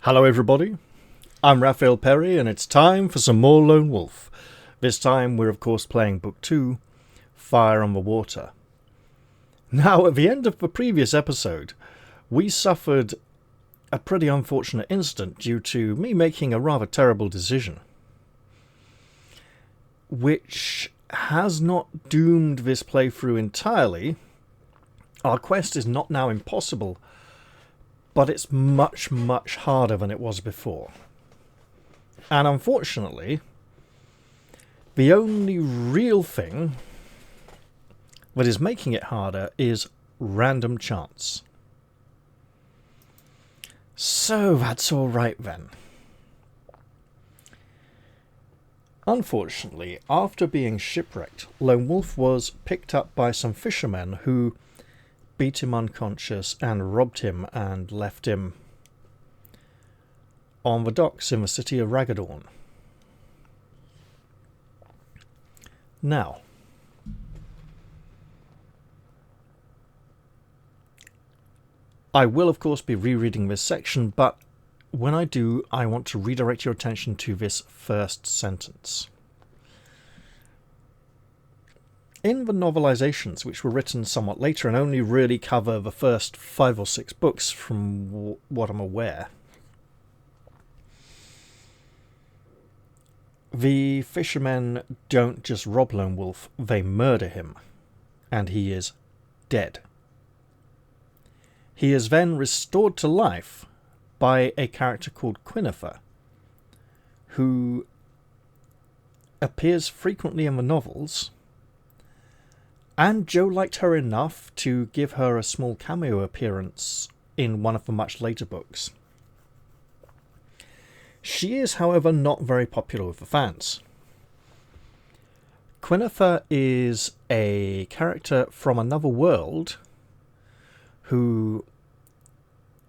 Hello everybody, I'm Raphael Perry and it's time for some more Lone Wolf. This time we're of course playing Book 2, Fire on the Water. Now at the end of the previous episode, we suffered a pretty unfortunate incident due to me making a rather terrible decision, which has not doomed this playthrough entirely. Our quest is not now impossible, but it's much, much harder than it was before. And unfortunately, the only real thing that is making it harder is random chance. So that's alright then. Unfortunately, after being shipwrecked, Lone Wolf was picked up by some fishermen who beat him unconscious and robbed him and left him on the docks in the city of Raggadorn. Now, I will of course be rereading this section, but when I do, I want to redirect your attention to this first sentence. In the novelizations, which were written somewhat later and only really cover the first 5 or 6 books from what I'm aware, the fishermen don't just rob Lone Wolf, they murder him, and he is dead. He is then restored to life by a character called Quinifer, who appears frequently in the novels, and Joe liked her enough to give her a small cameo appearance in one of the much later books. She is, however, not very popular with the fans. Quinifer is a character from another world who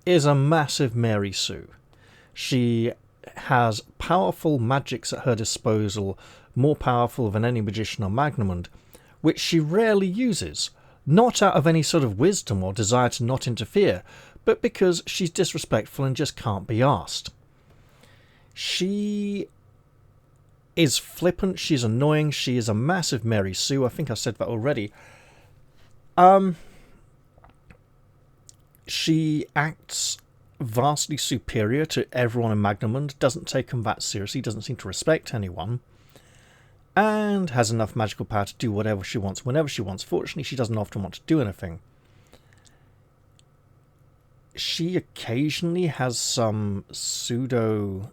is a massive Mary Sue. She has powerful magics at her disposal, more powerful than any magician on Magnamund, which she rarely uses, not out of any sort of wisdom or desire to not interfere, but because she's disrespectful and just can't be asked. She is flippant, she's annoying, she is a massive Mary Sue. I think I said that already. She acts vastly superior to everyone in Magnamund, doesn't take them that seriously, doesn't seem to respect anyone, and has enough magical power to do whatever she wants, whenever she wants. Fortunately, she doesn't often want to do anything. She occasionally has some pseudo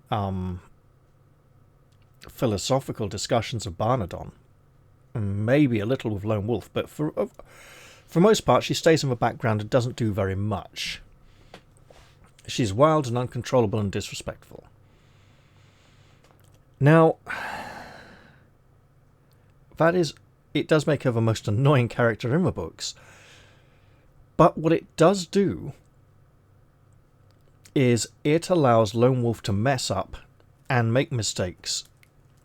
philosophical discussions of Barnadon, maybe a little with Lone Wolf, but for most part she stays in the background and doesn't do very much. She's wild and uncontrollable and disrespectful. Now, it does make her the most annoying character in the books, but what it does do is it allows Lone Wolf to mess up and make mistakes,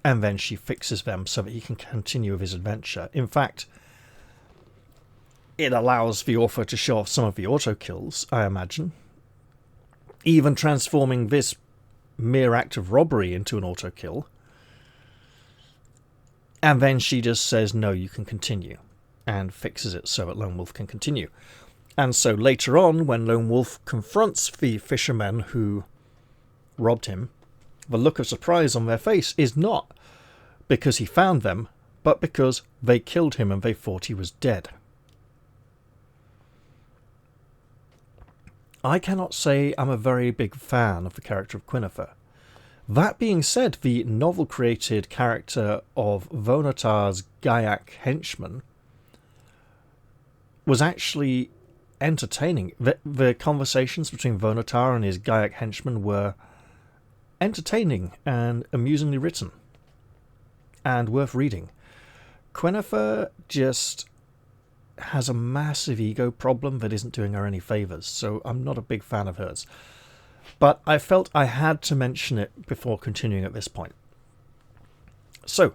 and then she fixes them so that he can continue with his adventure. In fact, it allows the author to show off some of the auto-kills, I imagine, even transforming this mere act of robbery into an auto-kill. And then she just says, no, you can continue, and fixes it so that Lone Wolf can continue. And so later on, when Lone Wolf confronts the fishermen who robbed him, the look of surprise on their face is not because he found them, but because they killed him and they thought he was dead. I cannot say I'm a very big fan of the character of Quinifer. That being said, the novel-created character of Vonotar's Gaiac henchman was actually entertaining. The conversations between Vonotar and his Gaiac henchman were entertaining and amusingly written, and worth reading. Quinifer just has a massive ego problem that isn't doing her any favours, so I'm not a big fan of hers. But I felt I had to mention it before continuing at this point. So,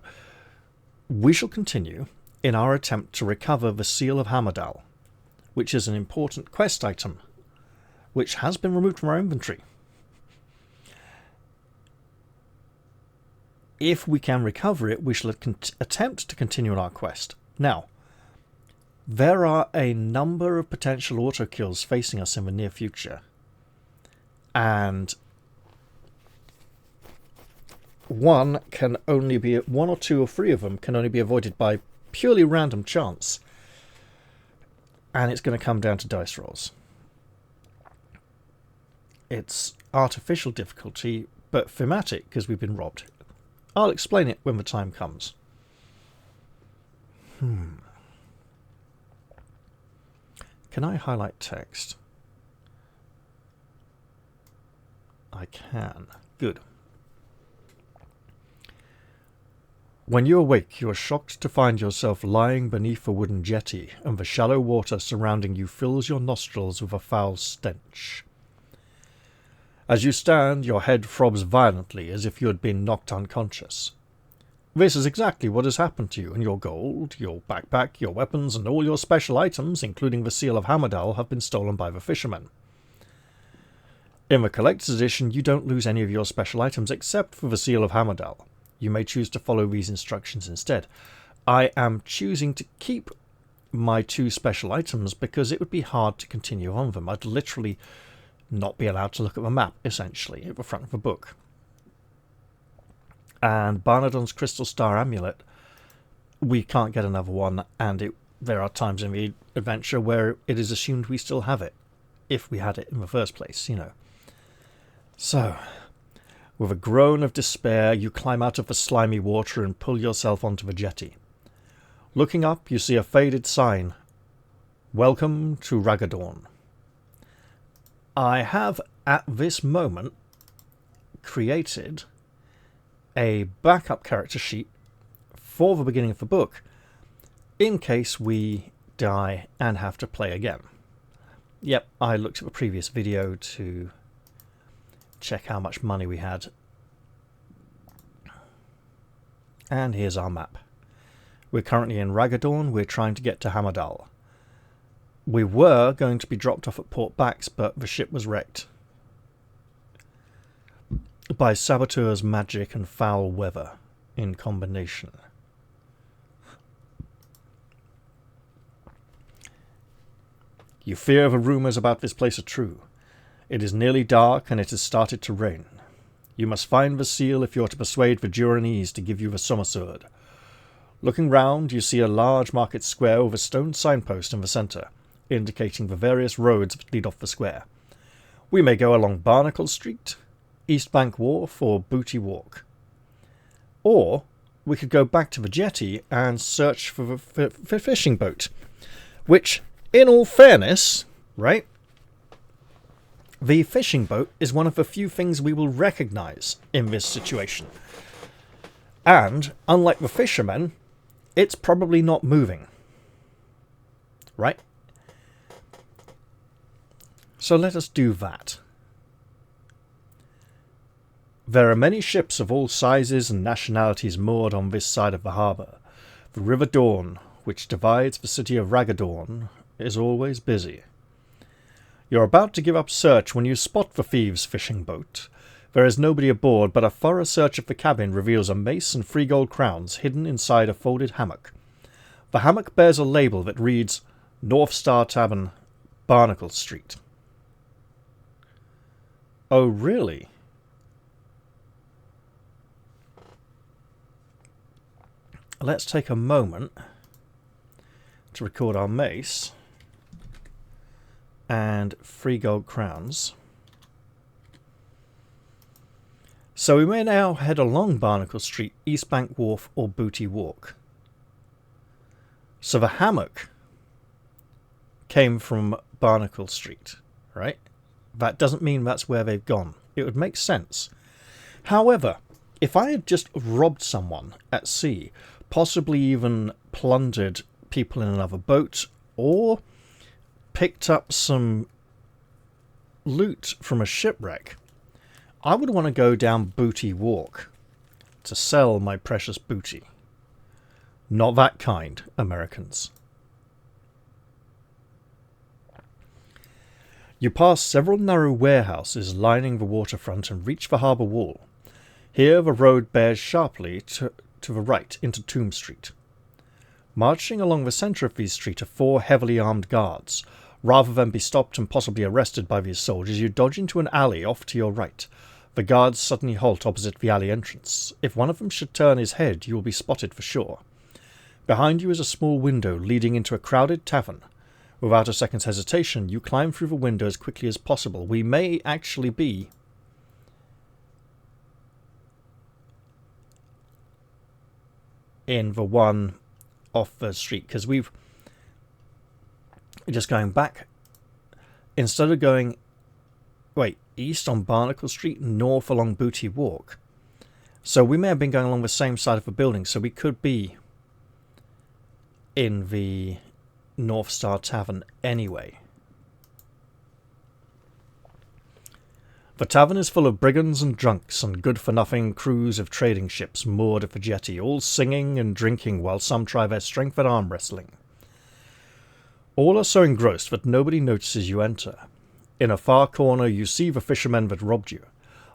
we shall continue in our attempt to recover the Seal of Hammerdal, which is an important quest item, which has been removed from our inventory. If we can recover it, we shall attempt to continue on our quest. Now, there are a number of potential auto-kills facing us in the near future. And one or two or three of them can only be avoided by purely random chance. And it's going to come down to dice rolls. It's artificial difficulty, but thematic because we've been robbed. I'll explain it when the time comes. Can I highlight text? I can. Good. When you awake, you are shocked to find yourself lying beneath a wooden jetty, and the shallow water surrounding you fills your nostrils with a foul stench. As you stand, your head throbs violently, as if you had been knocked unconscious. This is exactly what has happened to you, and your gold, your backpack, your weapons, and all your special items, including the Seal of Hammerdal, have been stolen by the fishermen. In the Collector's Edition, you don't lose any of your special items except for the Seal of Hammerdal. You may choose to follow these instructions instead. I am choosing to keep my 2 special items because it would be hard to continue on them. I'd literally not be allowed to look at the map, essentially, at the front of the book. And Barnardon's Crystal Star Amulet, we can't get another one, and there are times in the adventure where it is assumed we still have it, if we had it in the first place, you know. So, with a groan of despair, you climb out of the slimy water and pull yourself onto the jetty. Looking up, you see a faded sign. Welcome to Raggadorn. I have, at this moment, created a backup character sheet for the beginning of the book, in case we die and have to play again. Yep, I looked at the previous video to check how much money we had. And here's our map. We're currently in Raggadorn. We're trying to get to Hammerdal. We were going to be dropped off at Port Bax, but the ship was wrecked by saboteurs, magic, and foul weather in combination. You fear the rumours about this place are true. It is nearly dark, and it has started to rain. You must find the seal if you are to persuade the Duranese to give you the Sommerswerd. Looking round, you see a large market square with a stone signpost in the centre, indicating the various roads that lead off the square. We may go along Barnacle Street, East Bank Wharf, or Booty Walk. Or we could go back to the jetty and search for the fishing boat, which, in all fairness, right, the fishing boat is one of the few things we will recognise in this situation. And, unlike the fishermen, it's probably not moving. Right? So let us do that. There are many ships of all sizes and nationalities moored on this side of the harbour. The River Dawn, which divides the city of Raggadorn, is always busy. You're about to give up search when you spot the thieves' fishing boat. There is nobody aboard, but a thorough search of the cabin reveals a mace and 3 gold crowns hidden inside a folded hammock. The hammock bears a label that reads, North Star Tavern, Barnacle Street. Oh, really? Let's take a moment to record our mace and 3 gold crowns. So we may now head along Barnacle Street, East Bank Wharf, or Booty Walk. So the hammock came from Barnacle Street, right? That doesn't mean that's where they've gone. It would make sense. However, if I had just robbed someone at sea, possibly even plundered people in another boat, or picked up some loot from a shipwreck, I would want to go down Booty Walk to sell my precious booty. Not that kind, Americans. You pass several narrow warehouses lining the waterfront and reach the harbour wall. Here the road bears sharply to the right into Tomb Street. Marching along the centre of these streets are 4 heavily armed guards. Rather than be stopped and possibly arrested by these soldiers, you dodge into an alley off to your right. The guards suddenly halt opposite the alley entrance. If one of them should turn his head, you will be spotted for sure. Behind you is a small window leading into a crowded tavern. Without a second's hesitation, you climb through the window as quickly as possible. We may actually be in the one off the street, because we've just going back, instead of going east on Barnacle Street, north along Booty Walk. So we may have been going along the same side of the building, so we could be in the North Star Tavern anyway. The tavern is full of brigands and drunks and good-for-nothing crews of trading ships moored at the jetty, all singing and drinking while some try their strength at arm wrestling. All are so engrossed that nobody notices you enter. In a far corner you see the fishermen that robbed you.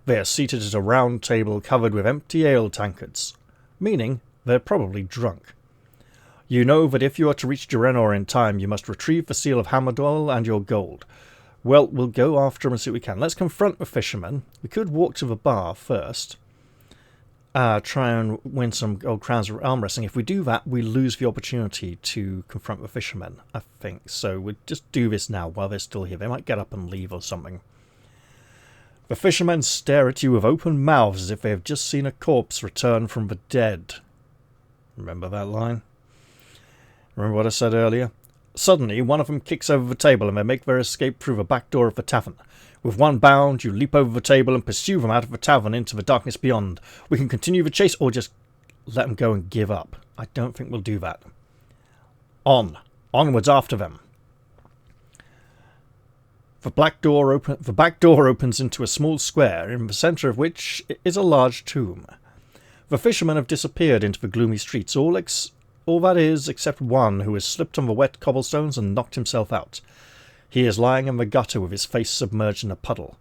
They are seated at a round table covered with empty ale tankards, meaning they're probably drunk. You know that if you are to reach Durenor in time, you must retrieve the seal of Hamadol and your gold. Well, we'll go after them and see what we can. Let's confront the fishermen. We could walk to the bar first. Try and win some gold crowns of arm wrestling. If we do that, we lose the opportunity to confront the fishermen, I think. So we'll just do this now while they're still here. They might get up and leave or something. The fishermen stare at you with open mouths as if they have just seen a corpse return from the dead. Remember that line? Remember what I said earlier? Suddenly, one of them kicks over the table and they make their escape through the back door of the tavern. With one bound, you leap over the table and pursue them out of the tavern into the darkness beyond. We can continue the chase or just let them go and give up. I don't think we'll do that. Onwards after them. The back door opens into a small square, in the centre of which is a large tomb. The fishermen have disappeared into the gloomy streets, all that is, except one who has slipped on the wet cobblestones and knocked himself out. He is lying in the gutter with his face submerged in a puddle.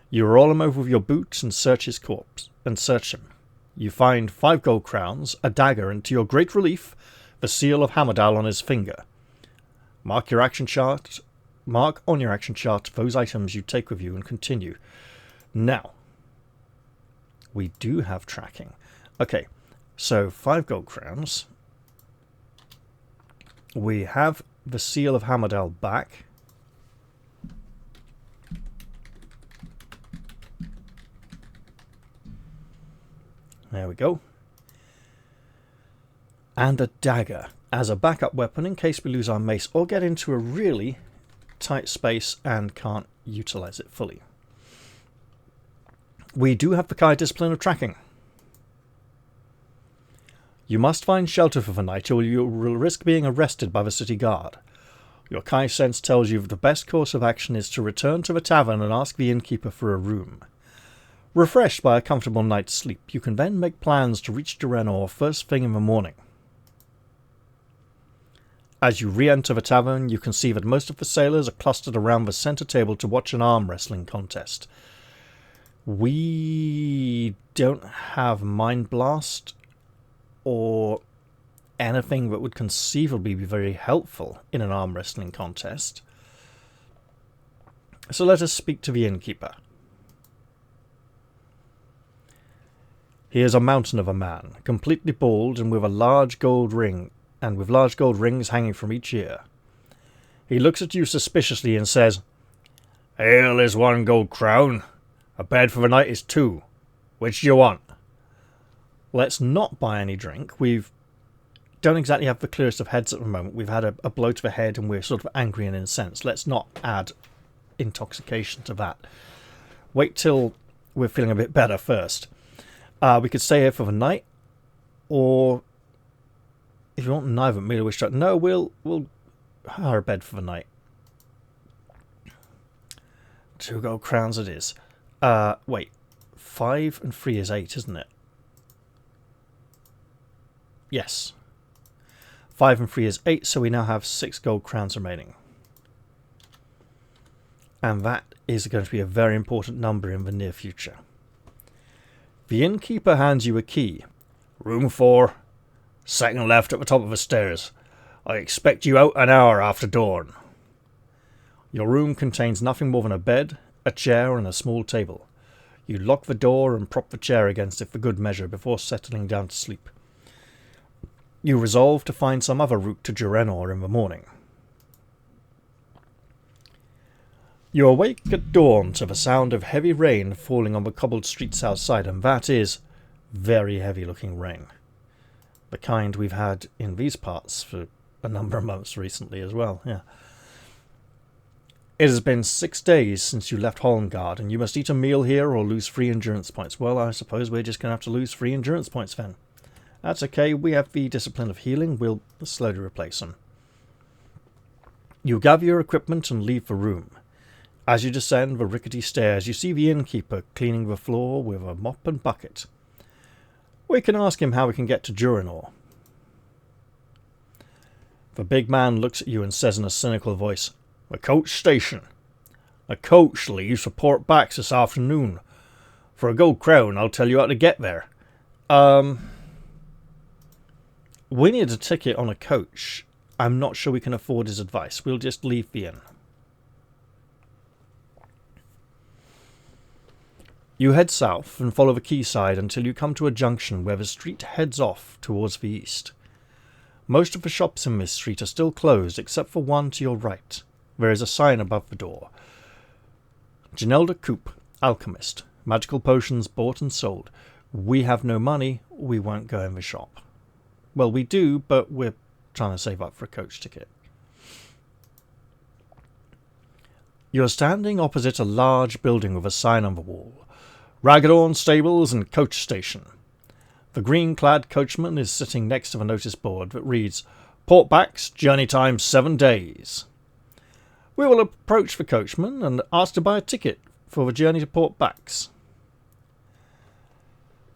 You roll him over with your boot and search his corpse, and search him. You find 5 gold crowns, a dagger, and to your great relief, the seal of Hamadal on his finger. Mark on your action chart those items you take with you and continue. Now, we do have tracking. Okay, so 5 gold crowns. We have the seal of Hamadal back. There we go. And a dagger as a backup weapon in case we lose our mace or get into a really tight space and can't utilize it fully. We do have the Kai discipline of tracking. You must find shelter for the night or you will risk being arrested by the city guard. Your Kai sense tells you that the best course of action is to return to the tavern and ask the innkeeper for a room. Refreshed by a comfortable night's sleep, you can then make plans to reach Durenor first thing in the morning. As you re-enter the tavern, you can see that most of the sailors are clustered around the centre table to watch an arm wrestling contest. We don't have Mind Blast or anything that would conceivably be very helpful in an arm wrestling contest. So let us speak to the innkeeper. He is a mountain of a man, completely bald and with a large gold ring, and with large gold rings hanging from each ear. He looks at you suspiciously and says, "Ale is 1 gold crown. A bed for the night is 2. Which do you want?" Let's not buy any drink. We don't exactly have the clearest of heads at the moment. We've had a blow to the head and we're sort of angry and incensed. Let's not add intoxication to that. Wait till we're feeling a bit better first. We could stay here for the night, or if you want neither, merely wish to. No, we'll hire a bed for the night. 2 gold crowns it is. Wait, 5 and 3 is 8, isn't it? Yes. 5 and 3 is 8, so we now have 6 gold crowns remaining. And that is going to be a very important number in the near future. The innkeeper hands you a key. Room 4. Second left at the top of the stairs. I expect you out an hour after dawn. Your room contains nothing more than a bed, a chair and a small table. You lock the door and prop the chair against it for good measure before settling down to sleep. You resolve to find some other route to Durenor in the morning. You awake at dawn to the sound of heavy rain falling on the cobbled streets outside, and that is very heavy-looking rain. The kind we've had in these parts for a number of months recently as well, yeah. It has been 6 days since you left Holmgard, and you must eat a meal here or lose 3 endurance points. Well, I suppose we're just going to have to lose 3 endurance points then. That's okay, we have the discipline of healing, we'll slowly replace them. You gather your equipment and leave the room. As you descend the rickety stairs, you see the innkeeper cleaning the floor with a mop and bucket. We can ask him how we can get to Durenor. The big man looks at you and says in a cynical voice, "The coach station. The coach leaves for Port Bax this afternoon. For a gold crown, I'll tell you how to get there." We need a ticket on a coach. I'm not sure we can afford his advice. We'll just leave the inn. You head south and follow the quayside until you come to a junction where the street heads off towards the east. Most of the shops in this street are still closed except for one to your right. There is a sign above the door. Janelda Coop, Alchemist. Magical potions bought and sold. We have no money, we won't go in the shop. Well, we do, but we're trying to save up for a coach ticket. You are standing opposite a large building with a sign on the wall. Raggadorn Stables and Coach Station. The green-clad coachman is sitting next to the notice board that reads, Port Bax, journey time 7 days. We will approach the coachman and ask to buy a ticket for the journey to Port Bax.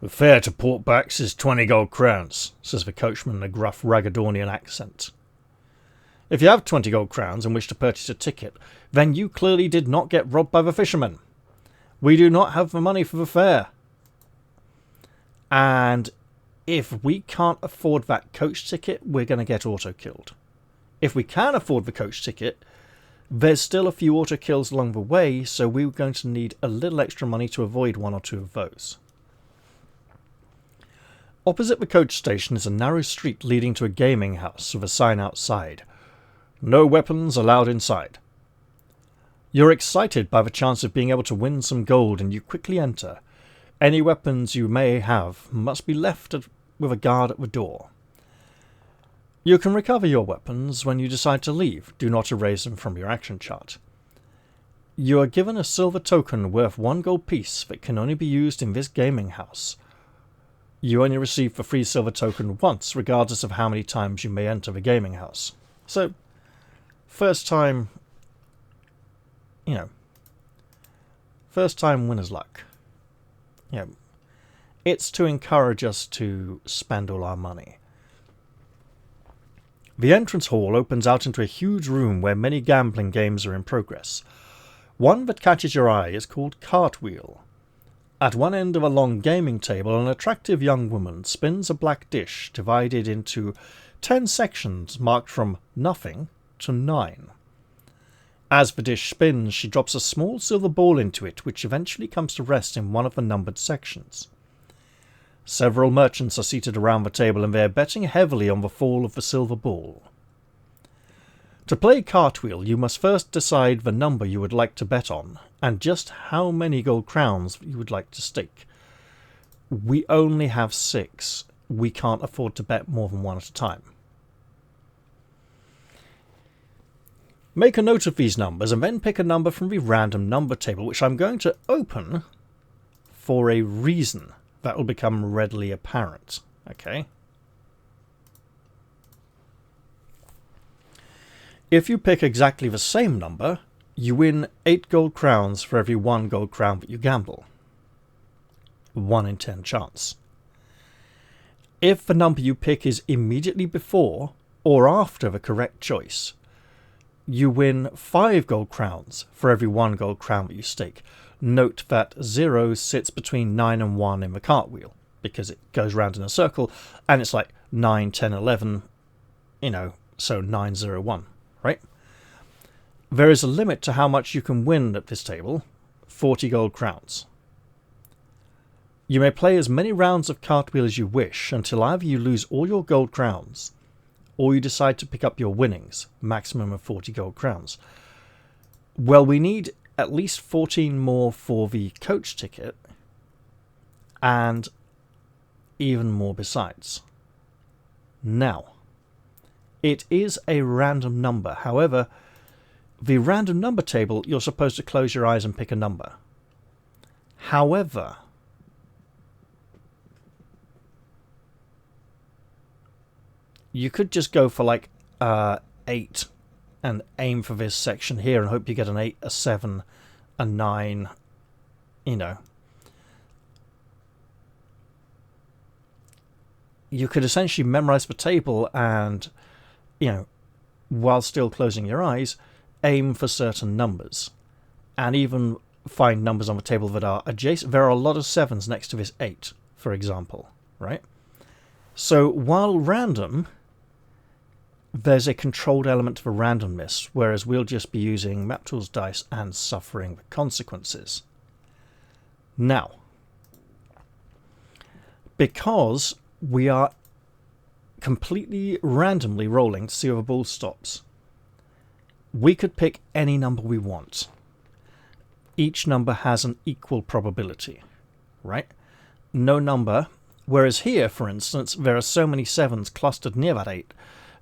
The fare to Port Bax is 20 gold crowns, says the coachman in a gruff Raggadornian accent. If you have 20 gold crowns and wish to purchase a ticket, then you clearly did not get robbed by the fishermen. We do not have the money for the fare. And if we can't afford that coach ticket, we're going to get auto-killed. If we can afford the coach ticket, there's still a few auto-kills along the way, so we're going to need a little extra money to avoid 1 or 2 of those. Opposite the coach station is a narrow street leading to a gaming house with a sign outside. No weapons allowed inside. You're excited by the chance of being able to win some gold and you quickly enter. Any weapons you may have must be left with a guard at the door. You can recover your weapons when you decide to leave. Do not erase them from your action chart. You are given a silver token worth 1 gold piece that can only be used in this gaming house. You only receive the free silver token once, regardless of how many times you may enter the gaming house. So, first time, first time winner's luck. It's to encourage us to spend all our money. The entrance hall opens out into a huge room where many gambling games are in progress. One that catches your eye is called Cartwheel. At one end of a long gaming table, an attractive young woman spins a black dish divided into 10 sections marked from nothing to 9. As the dish spins, she drops a small silver ball into it, which eventually comes to rest in one of the numbered sections. Several merchants are seated around the table and they are betting heavily on the fall of the silver ball. To play Cartwheel, you must first decide the number you would like to bet on, and just how many gold crowns you would like to stake. We only have 6. We can't afford to bet more than 1 at a time. Make a note of these numbers and then pick a number from the random number table, which I'm going to open for a reason that will become readily apparent. Okay? If you pick exactly the same number, you win 8 gold crowns for every 1 gold crown that you gamble. 1 in 10 chance. If the number you pick is immediately before or after the correct choice, you win 5 gold crowns for every 1 gold crown that you stake. Note that 0 sits between 9 and 1 in the cartwheel, because it goes round in a circle, and it's like 9, 10, 11, so 9, 0, 1, right? There is a limit to how much you can win at this table, 40 gold crowns. You may play as many rounds of cartwheel as you wish until either you lose all your gold crowns or you decide to pick up your winnings, maximum of 40 gold crowns. Well, we need at least 14 more for the coach ticket and even more besides. Now, it is a random number. However, the random number table, you're supposed to close your eyes and pick a number. However, you could just go for like 8 and aim for this section here and hope you get an 8, a 7, a 9, You could essentially memorize the table and, while still closing your eyes, aim for certain numbers. And even find numbers on the table that are adjacent. There are a lot of 7s next to this 8, for example, right? So while random, there's a controlled element to the randomness, whereas we'll just be using map tools dice and suffering the consequences. Now, because we are completely randomly rolling to see where the ball stops, we could pick any number we want. Each number has an equal probability, right? No number, whereas here, for instance, there are so many 7s clustered near that 8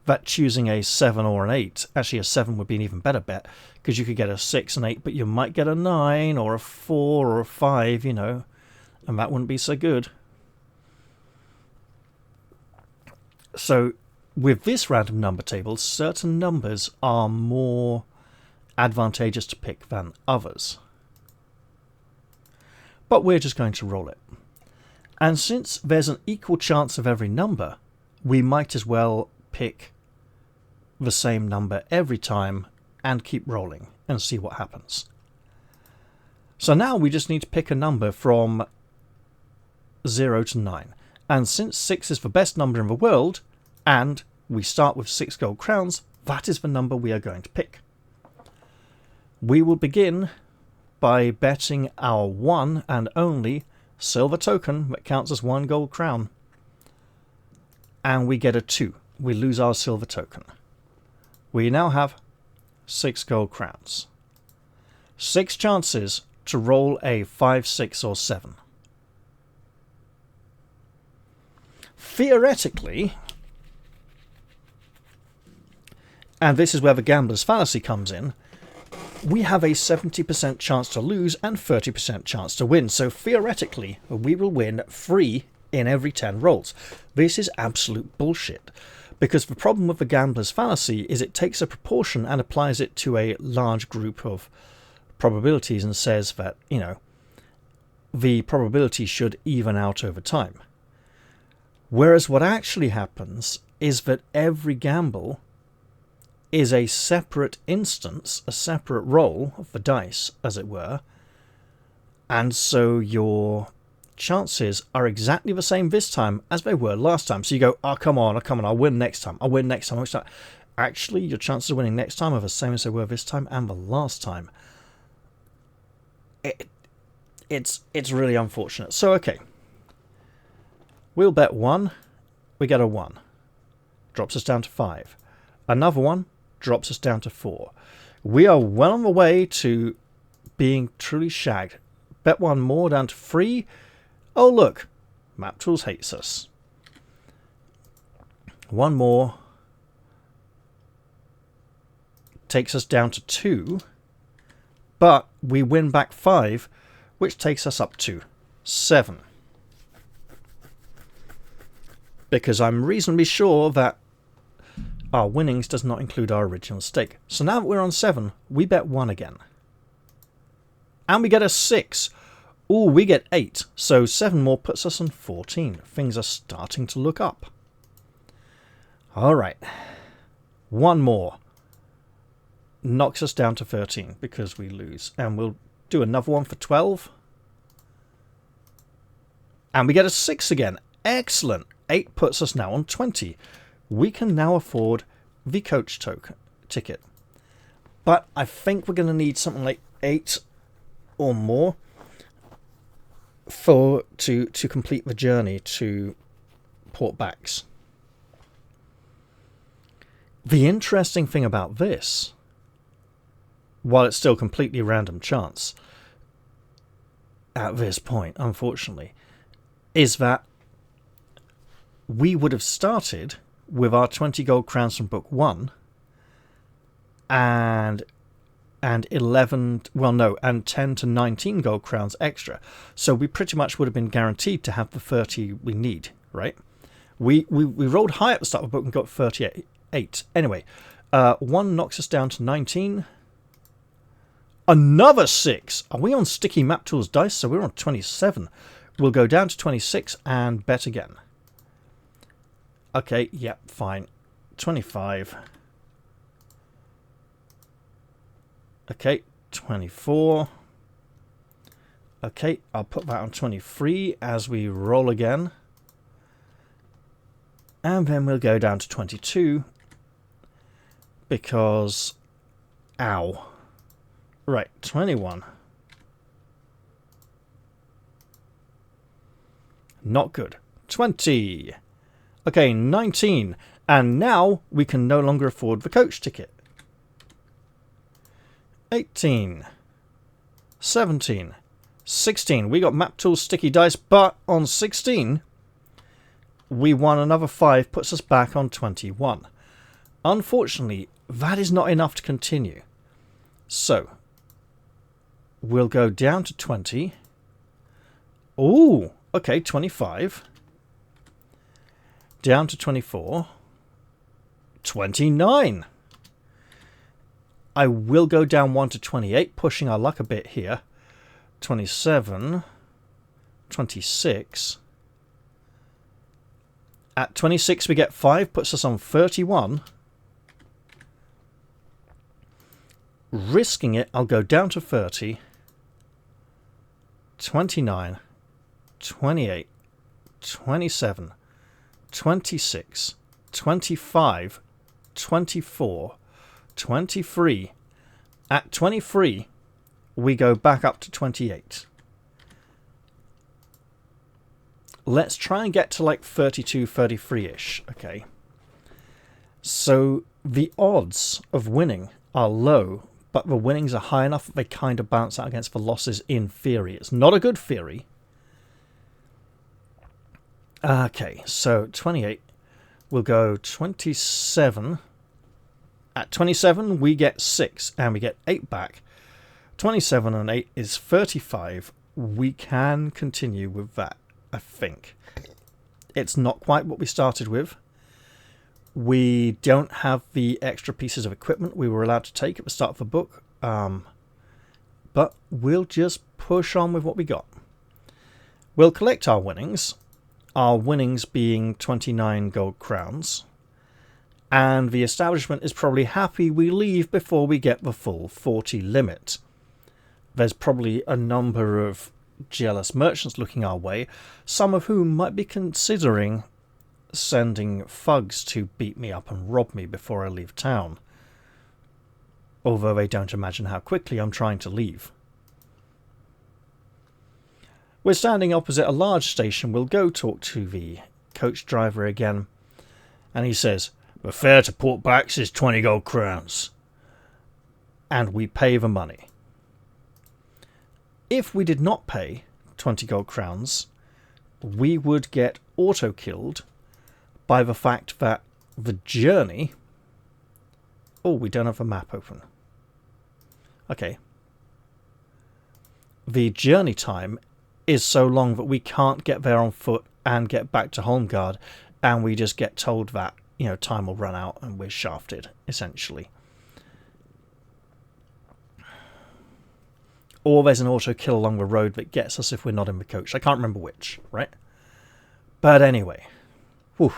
that choosing a 7 or an 8, actually a 7 would be an even better bet, because you could get a 6 and 8, but you might get a 9 or a 4 or a 5, and that wouldn't be so good. So with this random number table, certain numbers are more advantageous to pick than others. But we're just going to roll it. And since there's an equal chance of every number, we might as well pick the same number every time and keep rolling and see what happens. So now we just need to pick a number from 0 to 9. And since 6 is the best number in the world, and we start with 6 gold crowns, that is the number we are going to pick. We will begin by betting our one and only silver token that counts as 1 gold crown. And we get a 2. We lose our silver token. We now have 6 gold crowns. 6 chances to roll a 5, 6 or 7. Theoretically, and this is where the gambler's fallacy comes in, we have a 70% chance to lose and 30% chance to win. So theoretically, we will win 3 in every 10 rolls. This is absolute bullshit. Because the problem with the gambler's fallacy is it takes a proportion and applies it to a large group of probabilities and says that, the probability should even out over time. Whereas what actually happens is that every gamble is a separate instance, a separate roll of the dice, as it were, and so your chances are exactly the same this time as they were last time. So you go, oh, come on, I'll win next time. Actually, your chances of winning next time are the same as they were this time and the last time. It's really unfortunate. So, okay. We'll bet 1. We get a 1. Drops us down to 5. Another 1 drops us down to 4. We are well on the way to being truly shagged. Bet 1 more down to 3. Oh, look. Map Tools hates us. 1 more takes us down to 2. But we win back 5, which takes us up to 7. Because I'm reasonably sure that our winnings does not include our original stake. So now that we're on 7, we bet 1 again. And we get a 6. Ooh, we get 8. So 7 more puts us on 14. Things are starting to look up. Alright. 1 more knocks us down to 13 because we lose. And we'll Do another one for 12. And we get a 6 again. Excellent. 8 puts us now on 20. We can now afford the coach ticket. But I think we're going to need something like 8 or more to complete the journey to Port Bax. The interesting thing about this, while it's still completely random chance at this point, unfortunately, is that we would have started with our 20 gold crowns from book 1 and 11, well no, and 10 to 19 gold crowns extra. So we pretty much would have been guaranteed to have the 30 we need, right? We rolled high at the start of the book and got 38. Anyway, 1 knocks us down to 19. Another 6. Are we on sticky map tools dice? So we're on 27. We'll go down to 26 and bet again. Okay, yep, fine. 25. Okay, 24. Okay, I'll put that on 23 as we roll again. And then we'll go down to 22. Because... Ow. Right, 21. Not good. 20. Okay, 19. And now we can no longer afford the coach ticket. 18. 17. 16. We got map tools sticky dice, but on 16, we won another 5, puts us back on 21. Unfortunately, that is not enough to continue. So, we'll go down to 20. Ooh, okay, 25. Down to 24. 29. I will go down 1 to 28, pushing our luck a bit here. 27. 26. At 26 we get 5, puts us on 31. Risking it, I'll go down to 30. 29. 28. 27. 26. 25. 24. 23. At 23, we go back up to 28. Let's try and get to like 32, 33-ish. Okay. So the odds of winning are low, but the winnings are high enough that they kind of balance out against the losses in theory. It's not a good theory. Okay, so 28. We'll go 27. At 27, we get 6, and we get 8 back. 27 and 8 is 35. We can continue with that, I think. It's not quite what we started with. We don't have the extra pieces of equipment we were allowed to take at the start of the book. But we'll just push on with what we got. We'll collect our winnings. Our winnings being 29 gold crowns. And the establishment is probably happy we leave before we get the full 40 limit. There's probably a number of jealous merchants looking our way, some of whom might be considering sending thugs to beat me up and rob me before I leave town. Although they don't imagine how quickly I'm trying to leave. We're standing opposite a large station. We'll go talk to the coach driver again. And he says, "The fare to Port Bax is 20 gold crowns." And we pay the money. If we did not pay 20 gold crowns, we would get auto-killed by the fact that the journey... Oh, we don't have a map open. Okay. The journey time is so long that we can't get there on foot and get back to Holmgard, and we just get told that, you know, time will run out and we're shafted, essentially. Or there's an auto-kill along the road that gets us if we're not in the coach. I can't remember which, right? But anyway. Whew.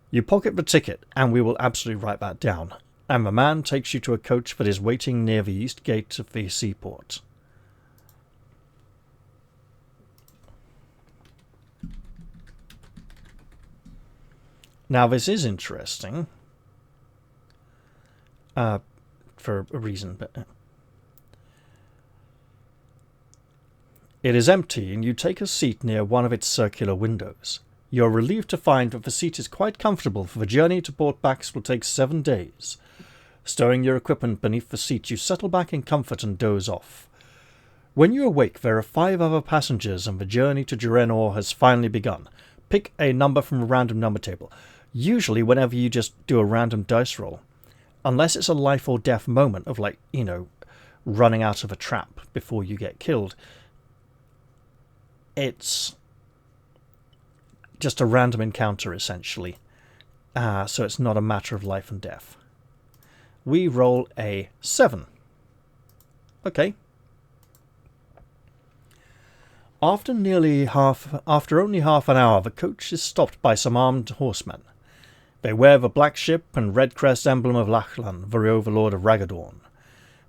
You pocket the ticket, and we will absolutely write that down. and the man takes you to a coach that is waiting near the east gate of the seaport. Now this is interesting, for a reason, but it is empty and you take a seat near one of its circular windows. You are relieved to find that the seat is quite comfortable, for the journey to Port Bax will take 7 days. Stowing your equipment beneath the seat, you settle back in comfort and doze off. When you awake, there are 5 other passengers and the journey to Draenor has finally begun. Pick a number from a random number table. Usually whenever you just do a random dice roll, unless it's a life or death moment of, like, you know, running out of a trap before you get killed, it's just a random encounter essentially. So it's not a matter of life and death. We roll a 7. Okay. After only half an hour, the coach is stopped by some armed horsemen. They wear the black ship and red crest emblem of Lachlan, the overlord of Raggadorn.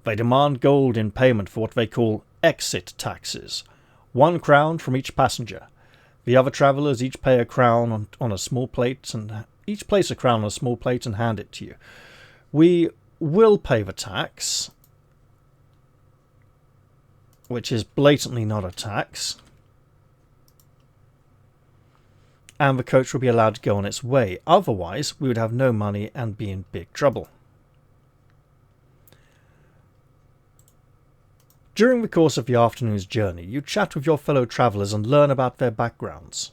They demand gold in payment for what they call exit taxes, 1 crown from each passenger. The other travellers each pay a crown on a small plate, and each place a crown on a small plate and hand it to you. We will pay the tax, which is blatantly not a tax, and the coach will be allowed to go on its way. Otherwise, we would have no money and be in big trouble. During the course of the afternoon's journey, you chat with your fellow travellers and learn about their backgrounds.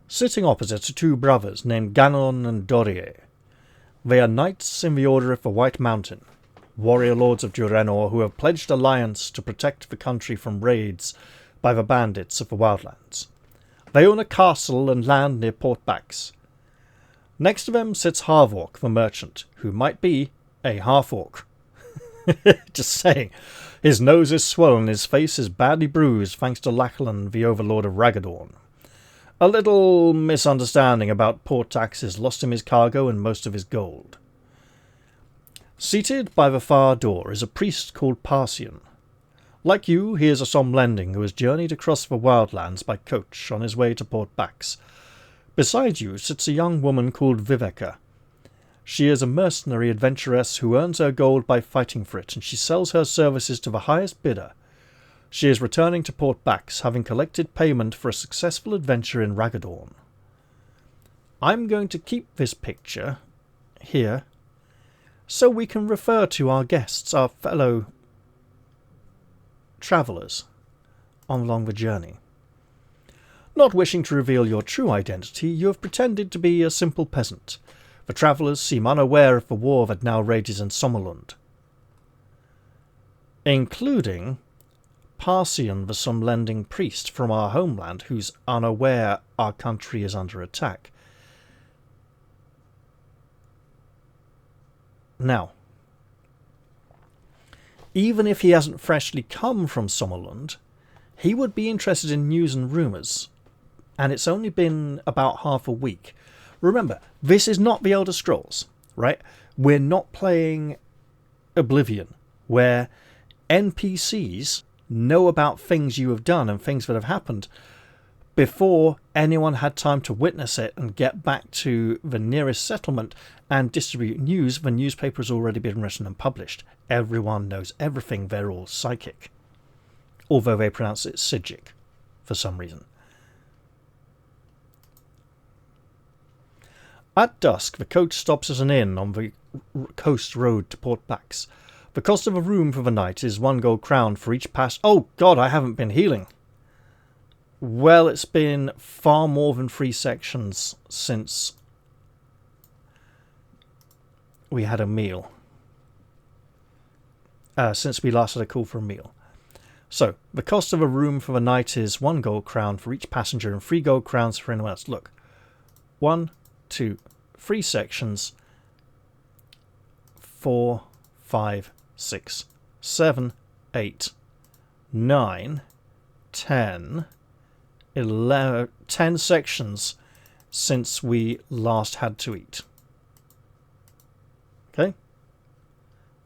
Sitting opposite are 2 brothers named Ganon and Dorie. They are knights in the Order of the White Mountain, warrior lords of Draenor who have pledged alliance to protect the country from raids by the bandits of the Wildlands. They own a castle and land near Port Bax. Next to them sits Harvork, the merchant, who might be a half-orc. Just saying. His nose is swollen, his face is badly bruised thanks to Lachlan, the overlord of Raggadorn. A little misunderstanding about port taxes lost him his cargo and most of his gold. Seated by the far door is a priest called Parsion. Like you, he is a Somlending who has journeyed across the Wildlands by coach on his way to Port Bax. Beside you sits a young woman called Viveka. She is a mercenary adventuress who earns her gold by fighting for it, and she sells her services to the highest bidder. She is returning to Port Bax, having collected payment for a successful adventure in Raggadorn. I'm going to keep this picture here so we can refer to our guests, our fellow travellers, along the journey. Not wishing to reveal your true identity, you have pretended to be a simple peasant. The travellers seem unaware of the war that now rages in Sommerlund, including Parsion, the Somlending priest from our homeland, who's unaware our country is under attack. Now, even if he hasn't freshly come from Sommerlund, he would be interested in news and rumours, and it's only been about half a week. Remember, this is not the Elder Scrolls, right? We're not playing Oblivion, where NPCs know about things you have done and things that have happened before anyone had time to witness it and get back to the nearest settlement and distribute news. The newspaper has already been written and published. Everyone knows everything. They're all psychic, although they pronounce it Sigic for some reason. At dusk, the coach stops at an inn on the coast road to Port Bax. The cost of a room for the night is 1 gold crown for each pass. Oh God, I haven't been healing. Well, it's been far more than 3 sections since we had a meal. Since we last had a call for a meal. So, the cost of a room for the night is 1 gold crown for each passenger and 3 gold crowns for anyone else. Look. 1, 2, 3 sections. 4, 5, 6, 7, 8, 9, 10, 11, 10 sections since we last had to eat. Okay?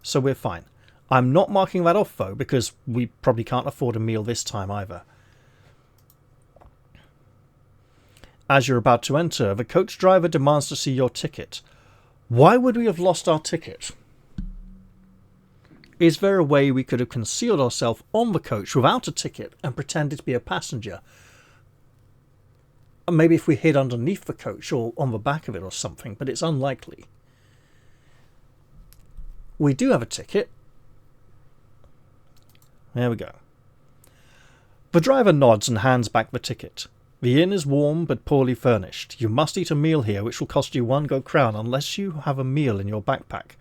So we're fine. I'm not marking that off, though, because we probably can't afford a meal this time either. As you're about to enter, the coach driver demands to see your ticket. Why would we have lost our ticket? Is there a way we could have concealed ourselves on the coach without a ticket and pretended to be a passenger? And maybe if we hid underneath the coach or on the back of it or something, but it's unlikely. We do have a ticket. There we go. The driver nods and hands back the ticket. The inn is warm but poorly furnished. You must eat a meal here, which will cost you 1 gold crown unless you have a meal in your backpack.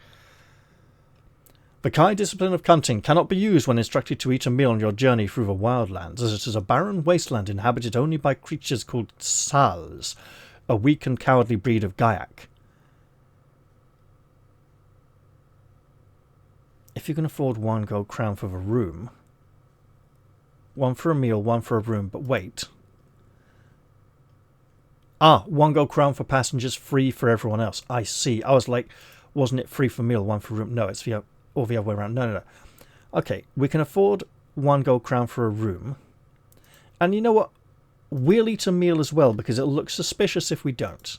The Kai discipline of cunting cannot be used when instructed to eat a meal on your journey through the wildlands, as it is a barren wasteland inhabited only by creatures called Sals, a weak and cowardly breed of Gaiac. If you can afford 1 gold crown for the room, 1 for a meal, 1 for a room, but wait. 1 gold crown for passengers, free for everyone else. I see. I was like, wasn't it free for meal, 1 for room? No, it's the other way around. No. Okay, we can afford 1 gold crown for a room. And you know what? We'll eat a meal as well, because it'll look suspicious if we don't.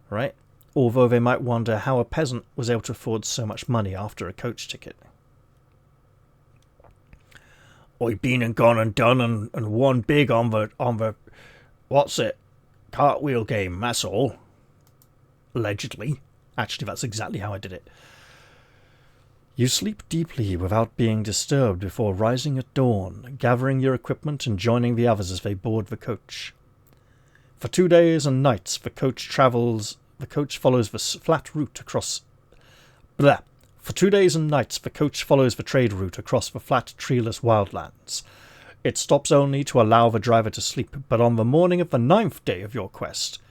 Right? Although they might wonder how a peasant was able to afford so much money after a coach ticket. I've been and gone and done and won big on the what's it? Cartwheel game, that's all. Allegedly. Actually, that's exactly how I did it. You sleep deeply without being disturbed before rising at dawn, gathering your equipment and joining the others as they board the coach. For 2 days and nights, the coach follows the flat route across... For 2 days and nights, the coach follows the trade route across the flat, treeless wildlands. It stops only to allow the driver to sleep, but on the morning of the 9th day of your quest,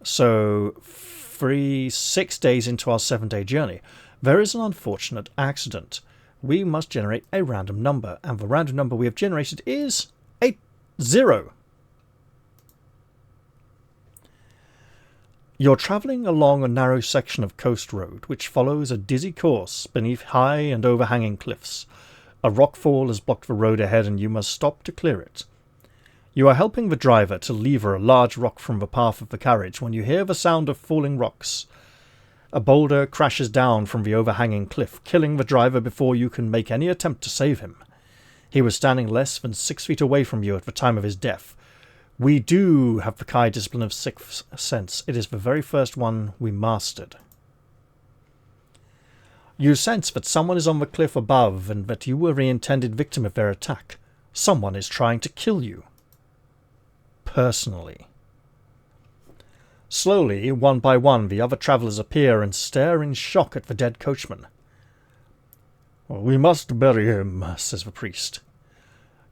so 6 days into our 7-day journey, there is an unfortunate accident. We must generate a random number, and the random number we have generated is a 0. You're travelling along a narrow section of coast road, which follows a dizzy course beneath high and overhanging cliffs. A rockfall has blocked the road ahead and you must stop to clear it. You are helping the driver to lever a large rock from the path of the carriage when you hear the sound of falling rocks. A boulder crashes down from the overhanging cliff, killing the driver before you can make any attempt to save him. He was standing less than 6 feet away from you at the time of his death. We do have the Kai discipline of sixth sense. It is the very first one we mastered. You sense that someone is on the cliff above and that you were the intended victim of their attack. Someone is trying to kill you. Personally. Slowly, one by one, the other travellers appear and stare in shock at the dead coachman. "We must bury him," says the priest.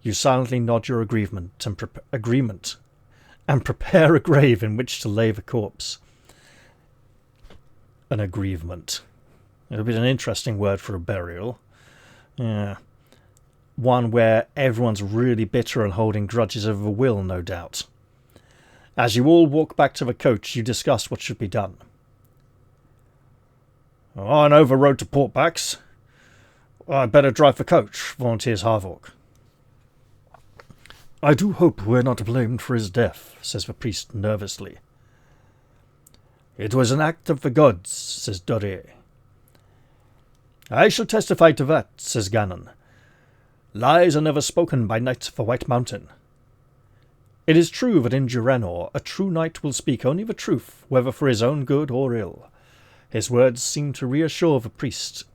You silently nod your agreement and prepare a grave in which to lay the corpse. An aggrievement. It would be an interesting word for a burial. Yeah. One where everyone's really bitter and holding grudges over the will, no doubt. As you all walk back to the coach, you discuss what should be done. "I know the road to Portbacks. I'd better drive the coach," volunteers Harvork. "I do hope we're not blamed for his death," says the priest nervously. "It was an act of the gods," says Doré. "I shall testify to that," says Ganon. "Lies are never spoken by knights of the White Mountain." It is true that in Jurenor a true knight will speak only the truth, whether for his own good or ill. His words seem to reassure the priest,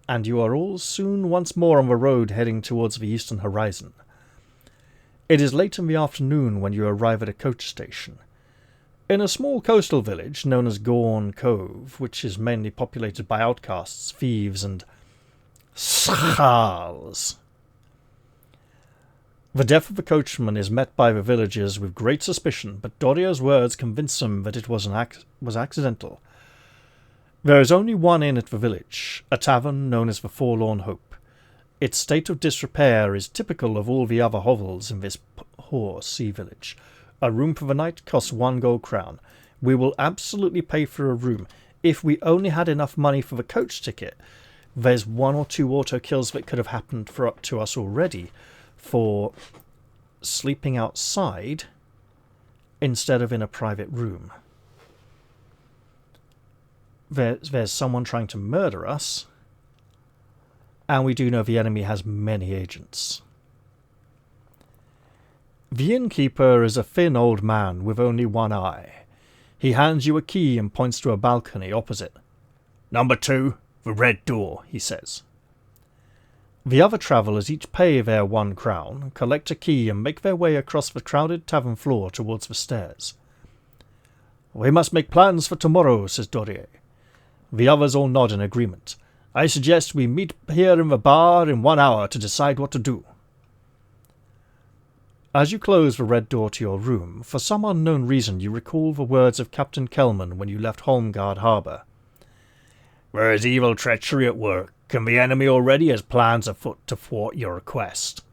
and you are all soon once more on the road heading towards the eastern horizon. It is late in the afternoon when you arrive at a coach station. In a small coastal village known as Gorn Cove, which is mainly populated by outcasts, thieves, and schals. The death of the coachman is met by the villagers with great suspicion, but Doria's words convince them that it was accidental. There is only one inn at the village, a tavern known as the Forlorn Hope. Its state of disrepair is typical of all the other hovels in this poor sea village. A room for the night costs 1 gold crown. We will absolutely pay for a room. If we only had enough money for the coach ticket, there's 1 or 2 auto kills that could have happened to us already for sleeping outside instead of in a private room. There's someone trying to murder us, and we do know the enemy has many agents. The innkeeper is a thin old man with only one eye. He hands you a key and points to a balcony opposite. "Number 2, the red door," he says. The other travellers each pay their 1 crown, collect a key, and make their way across the crowded tavern floor towards the stairs. "We must make plans for tomorrow," says Dorier. The others all nod in agreement. "I suggest we meet here in the bar in 1 hour to decide what to do." As you close the red door to your room, for some unknown reason you recall the words of Captain Kelman when you left Holmgard harbour. "There is evil treachery at work, and the enemy already has plans afoot to thwart your request."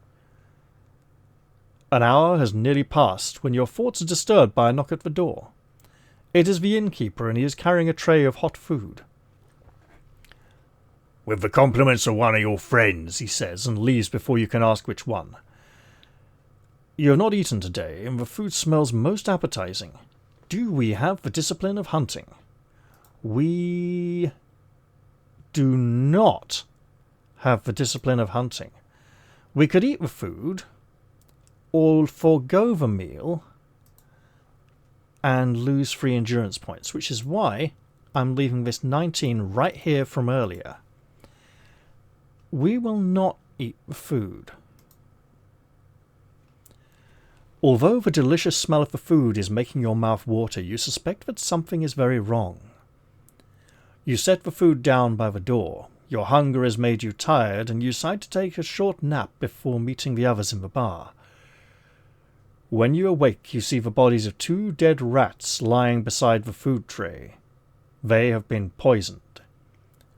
An hour has nearly passed when your thoughts are disturbed by a knock at the door. It is the innkeeper, and he is carrying a tray of hot food. "With the compliments of one of your friends," he says, and leaves before you can ask which one. You have not eaten today, and the food smells most appetizing. Do we have the discipline of hunting? We do not have the discipline of hunting. We could eat the food, or forego the meal, and lose 3 endurance points, which is why I'm leaving this 19 right here from earlier. We will not eat the food. Although the delicious smell of the food is making your mouth water, you suspect that something is very wrong. You set the food down by the door. Your hunger has made you tired, and you decide to take a short nap before meeting the others in the bar. When you awake, you see the bodies of 2 dead rats lying beside the food tray. They have been poisoned.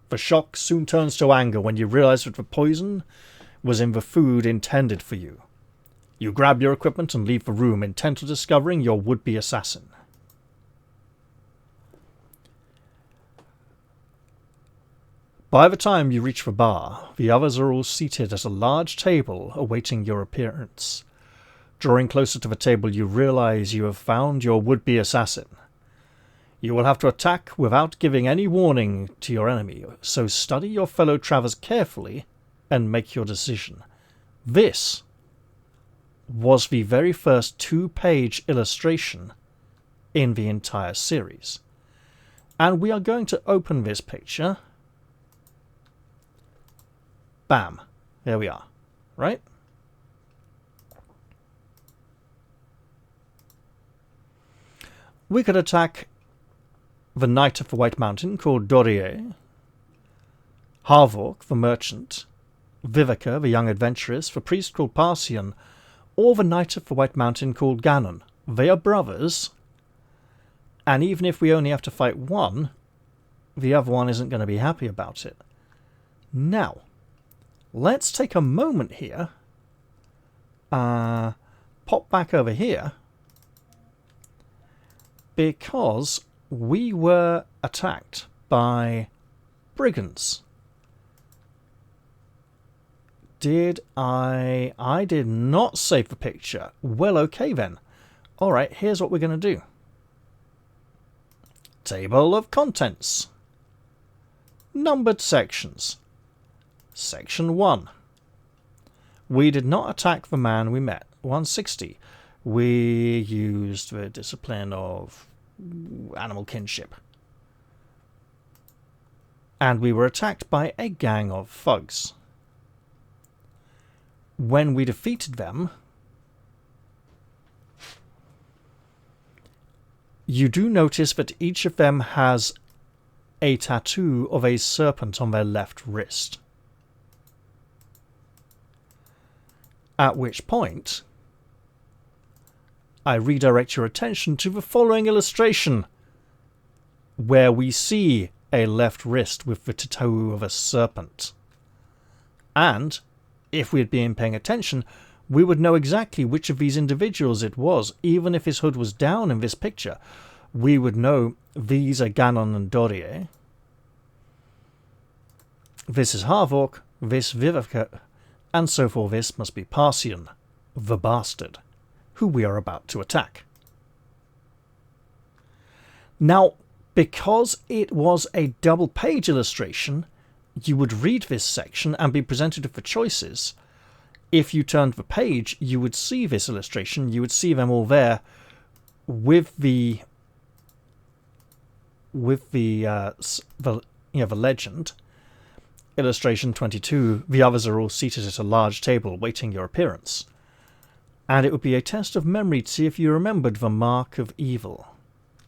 The shock soon turns to anger when you realize that the poison was in the food intended for you. You grab your equipment and leave the room, intent on discovering your would-be assassin. By the time you reach the bar, the others are all seated at a large table awaiting your appearance. Drawing closer to the table, you realize you have found your would-be assassin. You will have to attack without giving any warning to your enemy, so study your fellow travellers carefully and make your decision. This was the very first 2-page illustration in the entire series. And we are going to open this picture. Bam. There we are. Right? We could attack the Knight of the White Mountain called Dorier, Harvork the merchant, Vivica the young adventuress, the priest called Parsion, or the Knight of the White Mountain called Ganon. They are brothers, and even if we only have to fight one, the other one isn't going to be happy about it. Now, let's take a moment here, pop back over here, because we were attacked by brigands. I did not save the picture. Well, okay then. Alright, here's what we're going to do. Table of contents. Numbered sections. Section 1. We did not attack the man we met. 160. We used the discipline of animal kinship. And we were attacked by a gang of thugs. When we defeated them, you do notice that each of them has a tattoo of a serpent on their left wrist. At which point, I redirect your attention to the following illustration, where we see a left wrist with the tattoo of a serpent. And if we had been paying attention, we would know exactly which of these individuals it was. Even if his hood was down in this picture, we would know these are Ganon and Dorie. This is Harvork, this Vivica, and so forth. This must be Parsion, the bastard, who we are about to attack. Now, because it was a double-page illustration, you would read this section and be presented with the choices. If you turned the page, you would see this illustration. You would see them all there with the legend. Illustration 22, the others are all seated at a large table waiting your appearance. And it would be a test of memory to see if you remembered the mark of evil.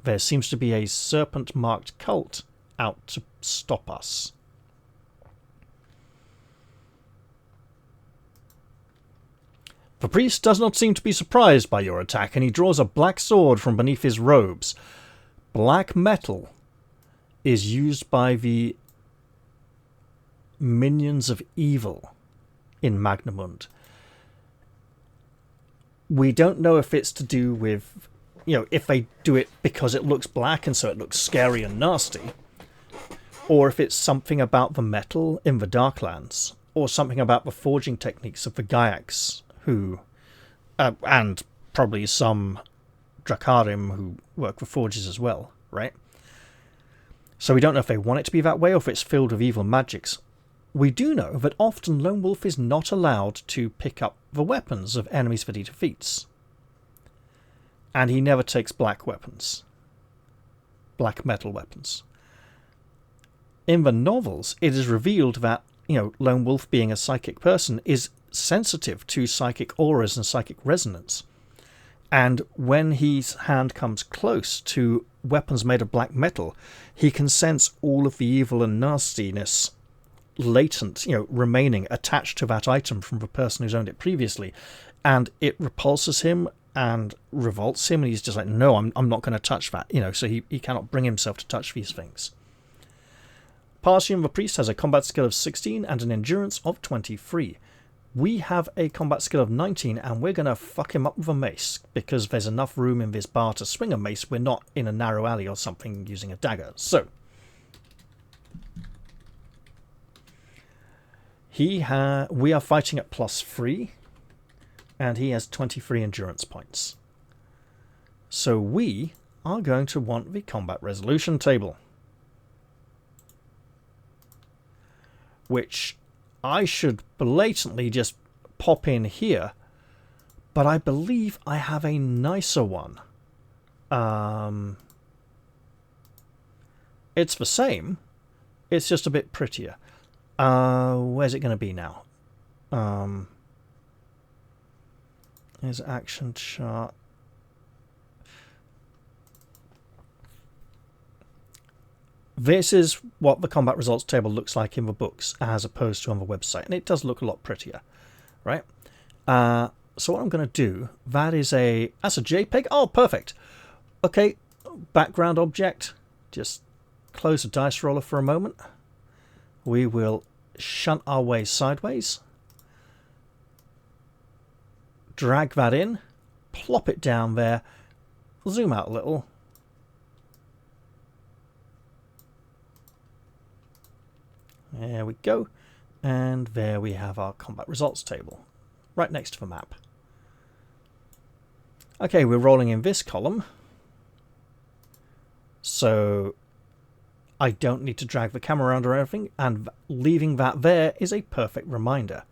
There seems to be a serpent-marked cult out to stop us. The priest does not seem to be surprised by your attack, and he draws a black sword from beneath his robes. Black metal is used by the minions of evil in Magnamund. We don't know if it's to do with, if they do it because it looks black and so it looks scary and nasty, or if it's something about the metal in the Darklands, or something about the forging techniques of the Gyaks, who, and probably some Drakarim who work for forges as well, right? So we don't know if they want it to be that way or if it's filled with evil magics. We do know that often Lone Wolf is not allowed to pick up the weapons of enemies that he defeats. And he never takes black weapons. Black metal weapons. In the novels, it is revealed that, Lone Wolf, being a psychic person, is sensitive to psychic auras and psychic resonance. And when his hand comes close to weapons made of black metal, he can sense all of the evil and nastiness latent, remaining attached to that item from the person who's owned it previously. And it repulses him and revolts him, and he's just like, no, I'm not going to touch that, so he cannot bring himself to touch these things. Parsion the priest has a combat skill of 16 and an endurance of 23. We have a combat skill of 19, and we're going to fuck him up with a mace, because there's enough room in this bar to swing a mace. We're not in a narrow alley or something using a dagger. So, we are fighting at +3, and he has 23 endurance points. So we are going to want the combat resolution table, which I should blatantly just pop in here, but I believe I have a nicer one. It's the same, it's just a bit prettier. Where's it going to be now? Here's action chart. This is what the combat results table looks like in the books as opposed to on the website, and it does look a lot prettier, right? So what I'm going to do, that's a JPEG. Oh, perfect. Okay, background object. Just close the dice roller for a moment. We will shunt our way sideways. Drag that in. Plop it down there. Zoom out a little. There we go. And there we have our combat results table, right next to the map. Okay, we're rolling in this column. So I don't need to drag the camera around or anything, and leaving that there is a perfect reminder.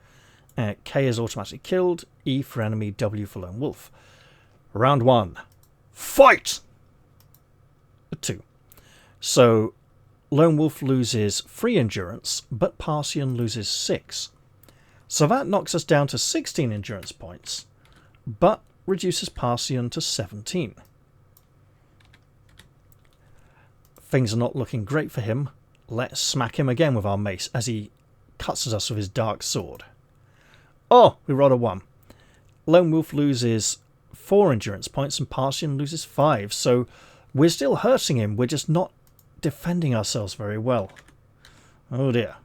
K is automatically killed, E for enemy, W for Lone Wolf. Round 1. Fight! 2. So Lone Wolf loses 3 endurance, but Parsion loses 6. So that knocks us down to 16 endurance points, but reduces Parsion to 17. Things are not looking great for him. Let's smack him again with our mace as he cuts at us with his dark sword. Oh, we rolled a 1. Lone Wolf loses 4 endurance points and Parsion loses 5, so we're still hurting him, we're just not defending ourselves very well. Oh dear.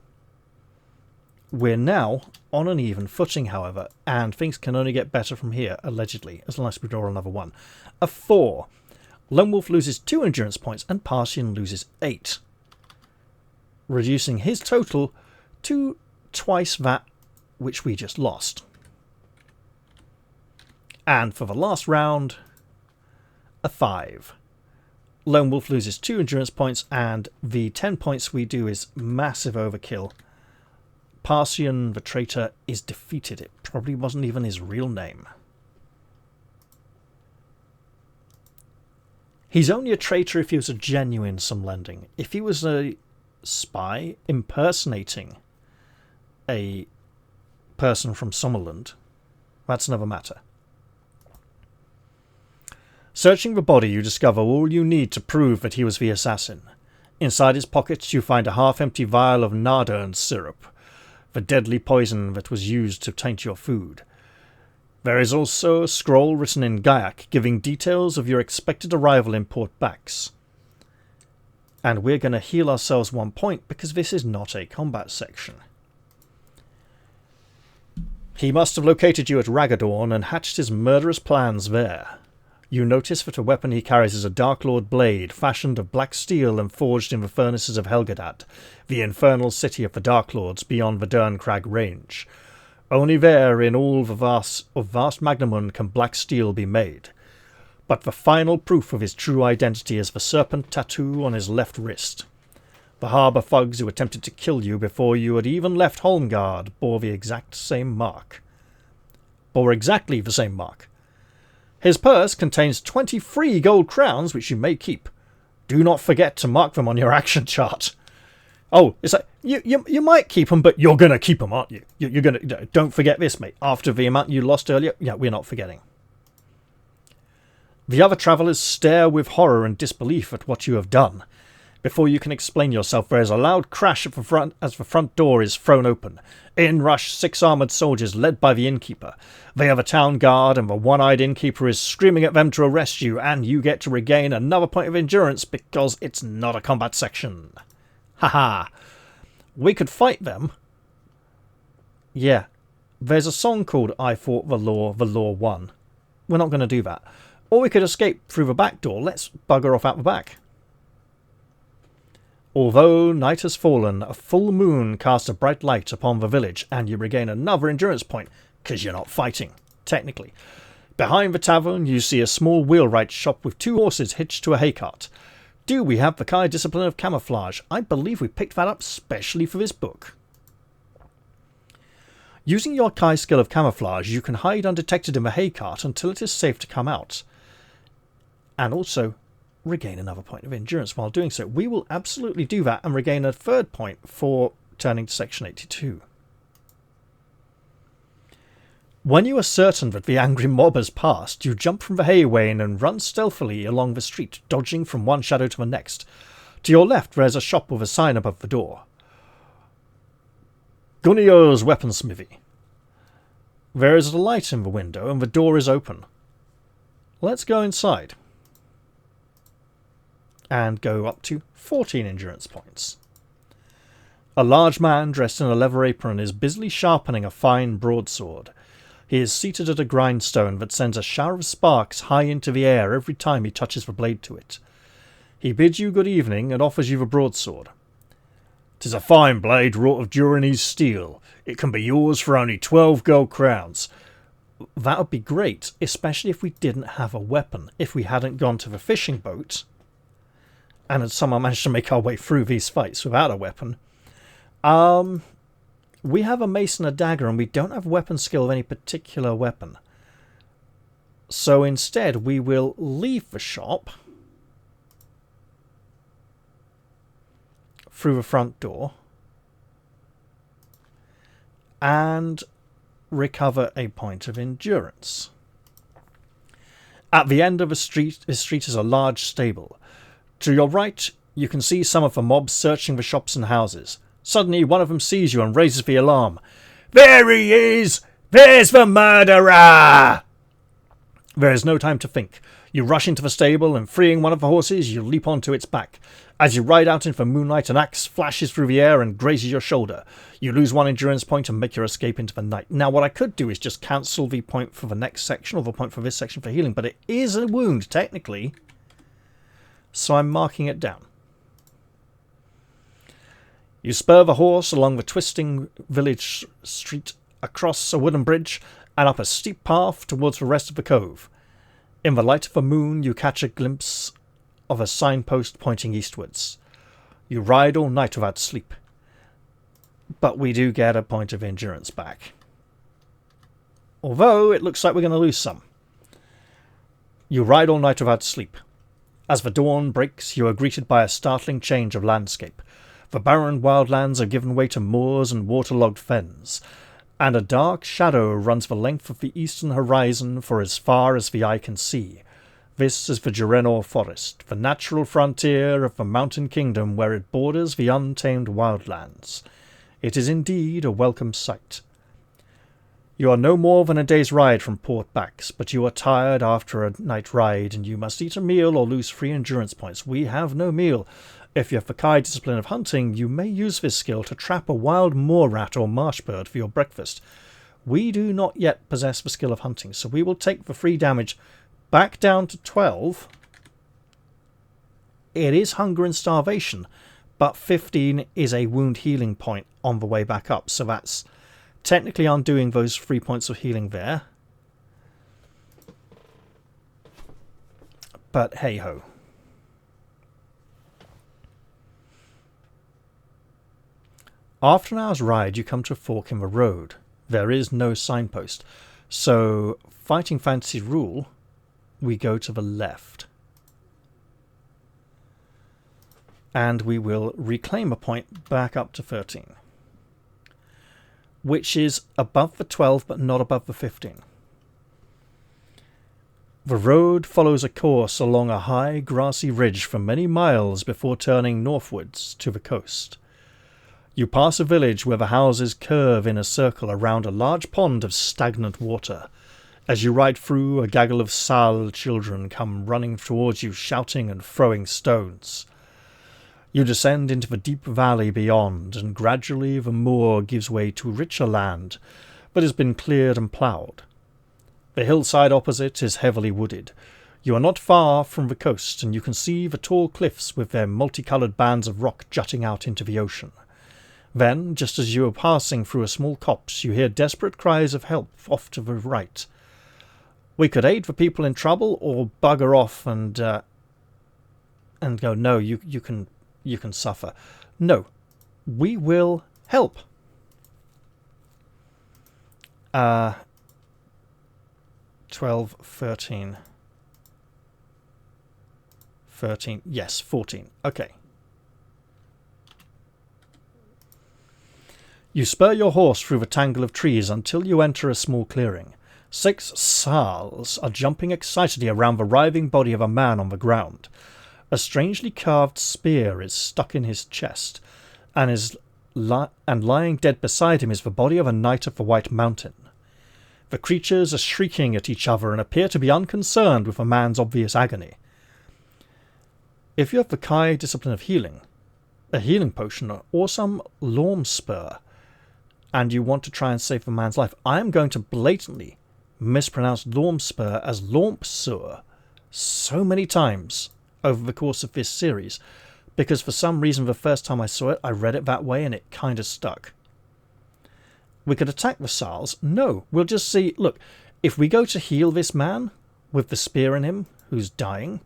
We're now on an even footing, however, and things can only get better from here, allegedly, as long as we draw another 1. A 4. Lone Wolf loses 2 endurance points, and Parthian loses 8. Reducing his total to twice that which we just lost. And for the last round, a 5. Lone Wolf loses 2 endurance points, and the 10 points we do is massive overkill. Parthian, the traitor, is defeated. It probably wasn't even his real name. He's only a traitor if he was a genuine Somlending. If he was a spy impersonating a person from Sommerland, that's another matter. Searching the body, you discover all you need to prove that he was the assassin. Inside his pockets, you find a half-empty vial of Nardern syrup, the deadly poison that was used to taint your food. There is also a scroll written in Gaiac giving details of your expected arrival in Port Bax. And we're going to heal ourselves 1 point because this is not a combat section. He must have located you at Ragadorn and hatched his murderous plans there. You notice that a weapon he carries is a Darklord blade, fashioned of black steel and forged in the furnaces of Helgadad, the infernal city of the Darklords beyond the Derncrag range. Only there, in all the vast Magnamund, can black steel be made. But the final proof of his true identity is the serpent tattoo on his left wrist. The harbour thugs who attempted to kill you before you had even left Holmgard bore exactly the same mark. His purse contains 20 free gold crowns, which you may keep. Do not forget to mark them on your action chart. Oh, it's like, you might keep them, but you're going to keep them, aren't you? You're going to. Don't forget this, mate. After the amount you lost earlier, yeah, we're not forgetting. The other travellers stare with horror and disbelief at what you have done. Before you can explain yourself, there is a loud crash at the front as the front door is thrown open. In rush 6 armoured soldiers led by the innkeeper. They are the town guard, and the one-eyed innkeeper is screaming at them to arrest you, and you get to regain another point of endurance because it's not a combat section. Haha. We could fight them. Yeah. There's a song called I Fought the Law Won. We're not going to do that. Or we could escape through the back door. Let's bugger off out the back. Although night has fallen, a full moon casts a bright light upon the village, and you regain another endurance point, because you're not fighting, technically. Behind the tavern, you see a small wheelwright shop with 2 horses hitched to a haycart. Do we have the Kai discipline of camouflage? I believe we picked that up specially for this book. Using your Kai skill of camouflage, you can hide undetected in the haycart until it is safe to come out. And also regain another point of endurance while doing so. We will absolutely do that and regain a 3rd point for turning to section 82. When you are certain that the angry mob has passed, you jump from the hay wain and run stealthily along the street, dodging from one shadow to the next. To your left there is a shop with a sign above the door. Gunnio's Weaponsmithy. There is a light in the window and the door is open. Let's go inside. And go up to 14 endurance points. A large man dressed in a leather apron is busily sharpening a fine broadsword. He is seated at a grindstone that sends a shower of sparks high into the air every time he touches the blade to it. He bids you good evening and offers you the broadsword. "'Tis a fine blade wrought of Duranese steel. It can be yours for only 12 gold crowns." That would be great, especially if we didn't have a weapon. If we hadn't gone to the fishing boat and had somehow managed to make our way through these fights without a weapon. We have a mace and a dagger, and we don't have weapon skill of any particular weapon. So instead, we will leave the shop through the front door and recover a point of endurance. At the end of this street is a large stable. To your right, you can see some of the mobs searching the shops and houses. Suddenly, one of them sees you and raises the alarm. "There he is! There's the murderer!" There is no time to think. You rush into the stable and, freeing one of the horses, you leap onto its back. As you ride out into the moonlight, an axe flashes through the air and grazes your shoulder. You lose 1 endurance point and make your escape into the night. Now, what I could do is just cancel the point for the next section, or the point for this section for healing, but it is a wound, technically, so I'm marking it down. You spur the horse along the twisting village street, across a wooden bridge, and up a steep path towards the rest of the cove. In the light of the moon, you catch a glimpse of a signpost pointing eastwards. You ride all night without sleep, but we do get a point of endurance back. Although, it looks like we're going to lose some. You ride all night without sleep. As the dawn breaks, you are greeted by a startling change of landscape. The barren wildlands are given way to moors and waterlogged fens, and a dark shadow runs the length of the eastern horizon for as far as the eye can see. This is the Gerenor Forest, the natural frontier of the mountain kingdom where it borders the untamed wildlands. It is indeed a welcome sight. You are no more than a day's ride from Port Bax, but you are tired after a night ride, and you must eat a meal or lose 3 endurance points. We have no meal. If you have the Kai discipline of hunting, you may use this skill to trap a wild moor rat or marsh bird for your breakfast. We do not yet possess the skill of hunting, so we will take the 3 damage back down to 12. It is hunger and starvation, but 15 is a wound healing point on the way back up, so that's technically undoing those 3 points of healing there. But hey-ho. After an hour's ride, you come to a fork in the road. There is no signpost, so fighting fantasy rule, we go to the left. And we will reclaim a point back up to 13. Which is above the 12, but not above the 15. The road follows a course along a high, grassy ridge for many miles before turning northwards to the coast. You pass a village where the houses curve in a circle around a large pond of stagnant water. As you ride through, a gaggle of Sal children come running towards you, shouting and throwing stones. You descend into the deep valley beyond, and gradually the moor gives way to richer land that has been cleared and ploughed. The hillside opposite is heavily wooded. You are not far from the coast, and you can see the tall cliffs with their multicoloured bands of rock jutting out into the ocean. Then, just as you are passing through a small copse, you hear desperate cries of help off to the right. We could aid the people in trouble, or bugger off and go, no, you can suffer. No, we will help. 12, 13. 13, yes, 14. Okay. You spur your horse through the tangle of trees until you enter a small clearing. 6 Sals are jumping excitedly around the writhing body of a man on the ground. A strangely carved spear is stuck in his chest, and lying dead beside him is the body of a knight of the White Mountain. The creatures are shrieking at each other and appear to be unconcerned with a man's obvious agony. If you have the Kai discipline of healing, a healing potion, or some Lorm spur, and you want to try and save the man's life, I am going to blatantly mispronounce Lorm spur as Lormpsur so many times over the course of this series, because for some reason the first time I saw it, I read it that way and it kind of stuck. We could attack the Sals. No, we'll just see. Look, if we go to heal this man with the spear in him who's dying,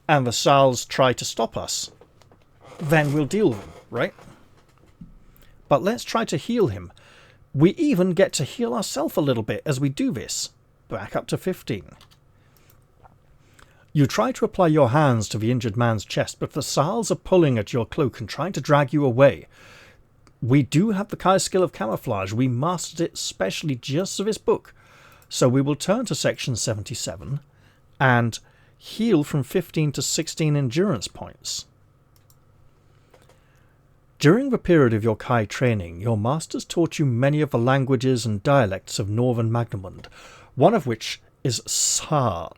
and the Sals try to stop us, then we'll deal with them, right? But let's try to heal him. We even get to heal ourselves a little bit as we do this. Back up to 15. You try to apply your hands to the injured man's chest, but the Sals are pulling at your cloak and trying to drag you away. We do have the Kai skill of camouflage. We mastered it specially just for this book. So we will turn to section 77 and heal from 15 to 16 endurance points. During the period of your Kai training, your masters taught you many of the languages and dialects of northern Magnamund, one of which is Sazal.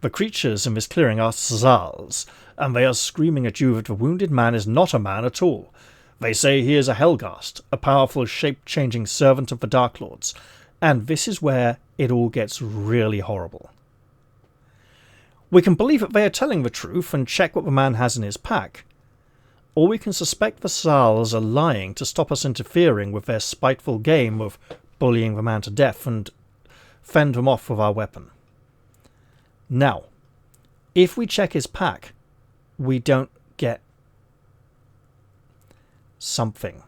The creatures in this clearing are Sazals, and they are screaming at you that the wounded man is not a man at all. They say he is a Helghast, a powerful shape-changing servant of the Darklords, and this is where it all gets really horrible. We can believe that they are telling the truth and check what the man has in his pack, or we can suspect the Sazals are lying to stop us interfering with their spiteful game of bullying the man to death and fend them off with our weapon. Now, if we check his pack, we don't get something.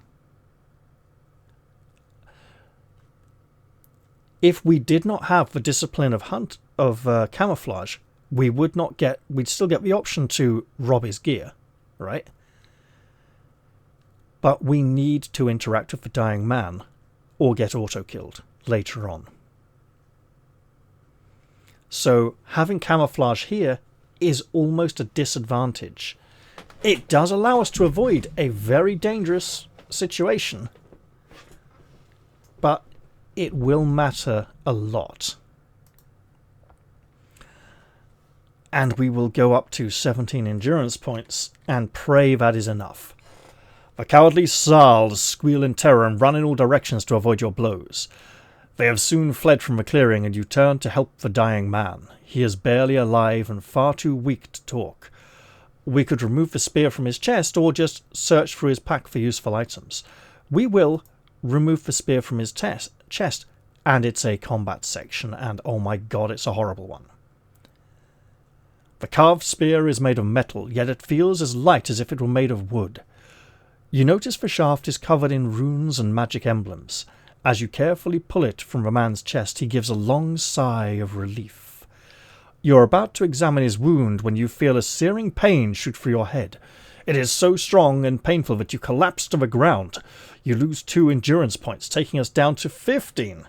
If we did not have the discipline of camouflage, we'd still get the option to rob his gear, right? But we need to interact with the dying man or get auto-killed later on. So having camouflage here is almost a disadvantage. It does allow us to avoid a very dangerous situation, but it will matter a lot. And we will go up to 17 endurance points and pray that is enough. The cowardly Sazals squeal in terror and run in all directions to avoid your blows. They have soon fled from the clearing, and you turn to help the dying man. He is barely alive and far too weak to talk. We could remove the spear from his chest or just search through his pack for useful items. We will remove the spear from his chest, and it's a combat section, and oh my god, it's a horrible one. The carved spear is made of metal, yet it feels as light as if it were made of wood. You notice the shaft is covered in runes and magic emblems. As you carefully pull it from the man's chest, he gives a long sigh of relief. You are about to examine his wound when you feel a searing pain shoot through your head. It is so strong and painful that you collapse to the ground. You lose 2 endurance points, taking us down to 15.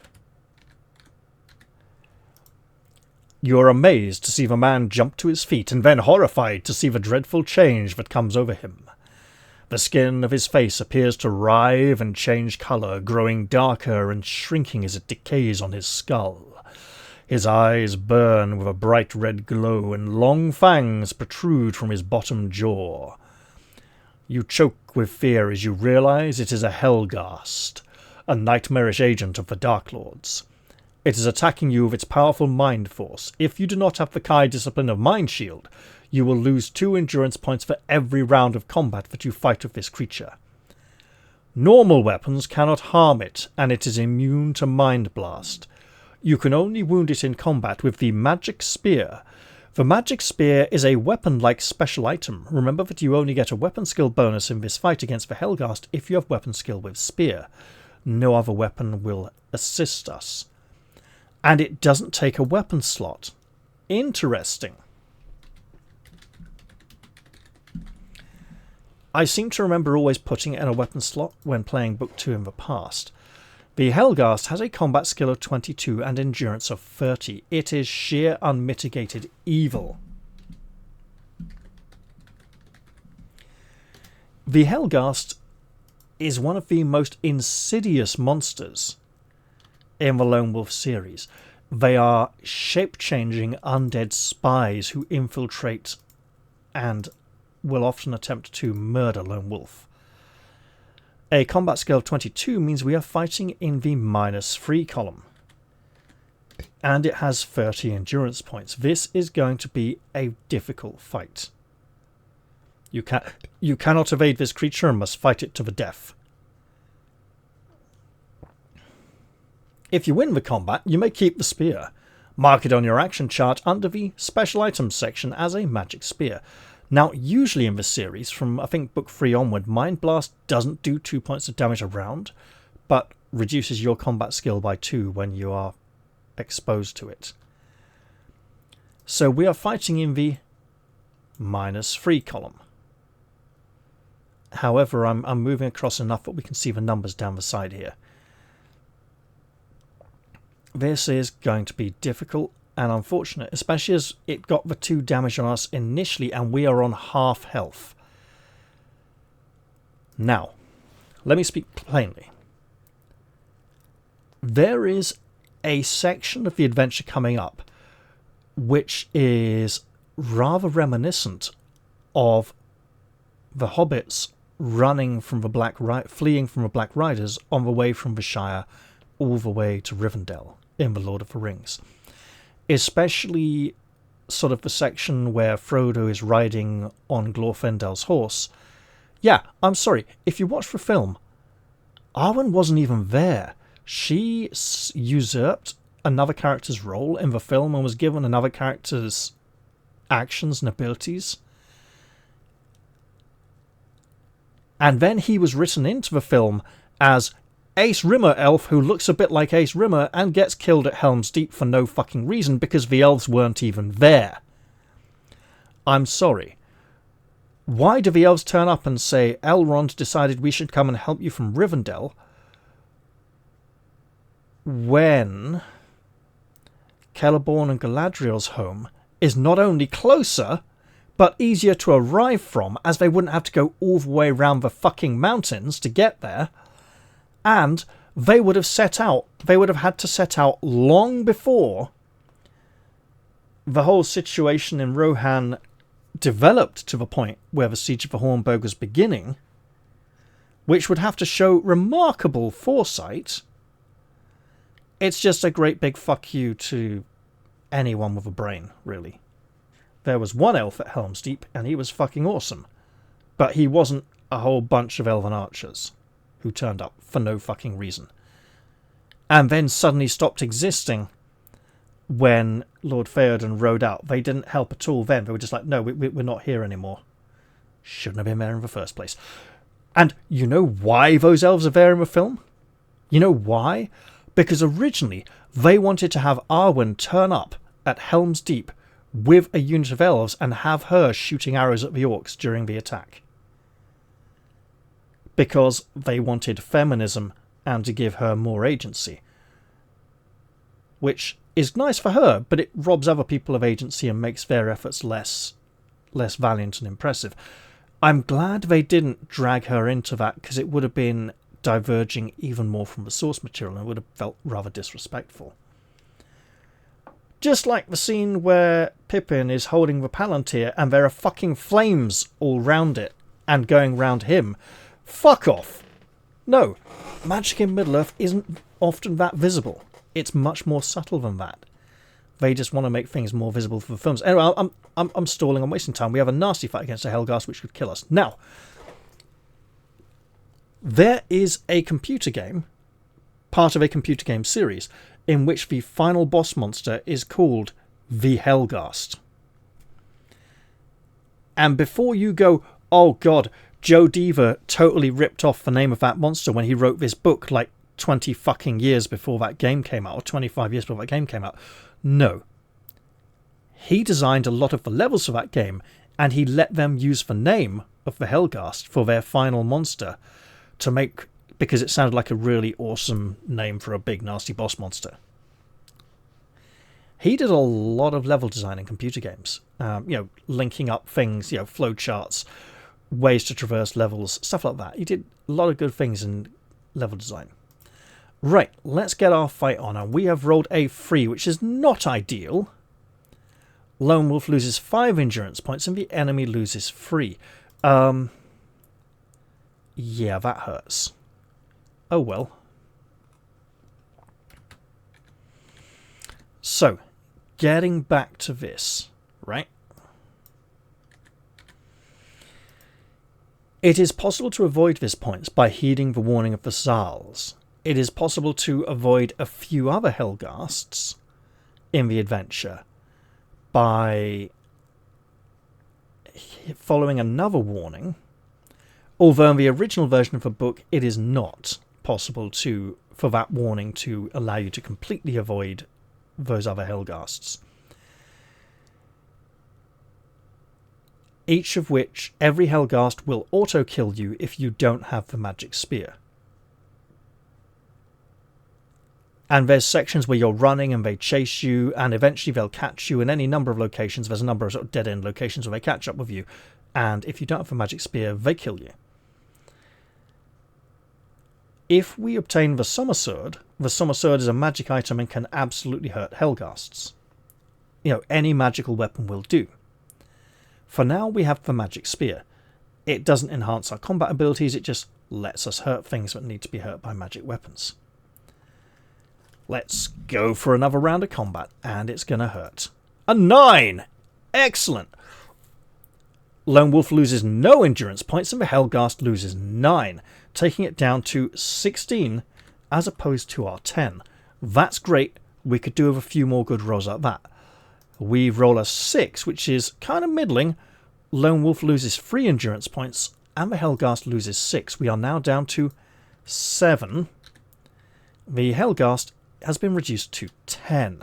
You are amazed to see the man jump to his feet, and then horrified to see the dreadful change that comes over him. The skin of his face appears to writhe and change colour, growing darker and shrinking as it decays on his skull. His eyes burn with a bright red glow, and long fangs protrude from his bottom jaw. You choke with fear as you realise it is a Helghast, a nightmarish agent of the Darklords. It is attacking you with its powerful mind force. If you do not have the Kai discipline of Mind Shield, you will lose 2 endurance points for every round of combat that you fight with this creature. Normal weapons cannot harm it, and it is immune to Mind Blast. You can only wound it in combat with the Magic Spear. The Magic Spear is a weapon-like special item. Remember that you only get a weapon skill bonus in this fight against the Helghast if you have weapon skill with Spear. No other weapon will assist us. And it doesn't take a weapon slot. Interesting. I seem to remember always putting it in a weapon slot when playing Book 2 in the past. The Helghast has a combat skill of 22 and endurance of 30. It is sheer unmitigated evil. The Helghast is one of the most insidious monsters in the Lone Wolf series. They are shape-changing undead spies who infiltrate and will often attempt to murder Lone Wolf. A combat skill of 22 means we are fighting in the -3 column. And it has 30 endurance points. This is going to be a difficult fight. You cannot evade this creature and must fight it to the death. If you win the combat, you may keep the spear. Mark it on your action chart under the Special Items section as a magic spear. Now, usually in this series, from I think Book 3 onward, Mind Blast doesn't do 2 points of damage a round, but reduces your combat skill by 2 when you are exposed to it. So we are fighting in the -3 column. However, I'm moving across enough that we can see the numbers down the side here. This is going to be difficult and unfortunate, especially as it got the 2 damage on us initially and we are on half health. Now, let me speak plainly. there is a section of the adventure coming up which is rather reminiscent of the hobbits running from the fleeing from the Black Riders on the way from the Shire all the way to Rivendell in The Lord of the Rings. Especially sort of the section where Frodo is riding on Glorfindel's horse. Yeah, I'm sorry, if you watch the film, Arwen wasn't even there. She usurped another character's role in the film and was given another character's actions and abilities. And then he was written into the film as Ace Rimmer elf who looks a bit like Ace Rimmer and gets killed at Helm's Deep for no fucking reason because the elves weren't even there. I'm sorry. Why do the elves turn up and say, Elrond decided we should come and help you from Rivendell, when Celeborn and Galadriel's home is not only closer, but easier to arrive from, as they wouldn't have to go all the way around the fucking mountains to get there, and they would have had to set out long before the whole situation in Rohan developed to the point where the Siege of the Hornburg was beginning, which would have to show remarkable foresight. It's just a great big fuck you to anyone with a brain, really. There was one elf at Helm's Deep, and he was fucking awesome. But he wasn't a whole bunch of elven archers who turned up for no fucking reason. And then suddenly stopped existing when Lord Theoden rode out. They didn't help at all then. They were just like, no, we're not here anymore. Shouldn't have been there in the first place. And you know why those elves are there in the film? You know why? Because originally they wanted to have Arwen turn up at Helm's Deep with a unit of elves and have her shooting arrows at the orcs during the attack. Because they wanted feminism and to give her more agency. Which is nice for her, but it robs other people of agency and makes their efforts less valiant and impressive. I'm glad they didn't drag her into that, because it would have been diverging even more from the source material and it would have felt rather disrespectful. Just like the scene where Pippin is holding the Palantir and there are fucking flames all round it and going round him. Fuck off! No, magic in Middle-earth isn't often that visible. It's much more subtle than that. They just want to make things more visible for the films. Anyway, I'm stalling, I'm wasting time. We have a nasty fight against a Helghast which could kill us. Now, there is a computer game, part of a computer game series, in which the final boss monster is called the Helghast. And before you go, oh god, Joe Deaver totally ripped off the name of that monster when he wrote this book like 20 fucking years before that game came out, or 25 years before that game came out. No. He designed a lot of the levels for that game, and he let them use the name of the Helghast for their final monster to make, because it sounded like a really awesome name for a big nasty boss monster. He did a lot of level design in computer games, linking up things, flow charts, ways to traverse levels, stuff like that. He did a lot of good things in level design. Right, let's get our fight on, and we have rolled a 3, which is not ideal. Lone Wolf loses 5 endurance points and the enemy loses 3. Yeah, that hurts. Oh well. So, getting back to this, right? It is possible to avoid this point by heeding the warning of the Zaals. It is possible to avoid a few other Helghasts in the adventure by following another warning, although in the original version of the book it is not possible for that warning to allow you to completely avoid those other Helghasts. Each of which, every Helghast will auto-kill you if you don't have the magic spear. And there's sections where you're running and they chase you, and eventually they'll catch you in any number of locations. There's a number of sort of dead-end locations where they catch up with you, and if you don't have a magic spear, they kill you. If we obtain the Sommerswerd, the Sommerswerd is a magic item and can absolutely hurt Helghasts. You know, any magical weapon will do. For now, we have the magic spear. It doesn't enhance our combat abilities, it just lets us hurt things that need to be hurt by magic weapons. Let's go for another round of combat, and it's going to hurt. A 9! Excellent! Lone Wolf loses no endurance points, and the Helghast loses 9, taking it down to 16 as opposed to our 10. That's great. We could do with a few more good rolls like that. We roll a 6, which is kind of middling. Lone Wolf loses 3 endurance points, and the Helghast loses 6. We are now down to 7. The Helghast has been reduced to 10.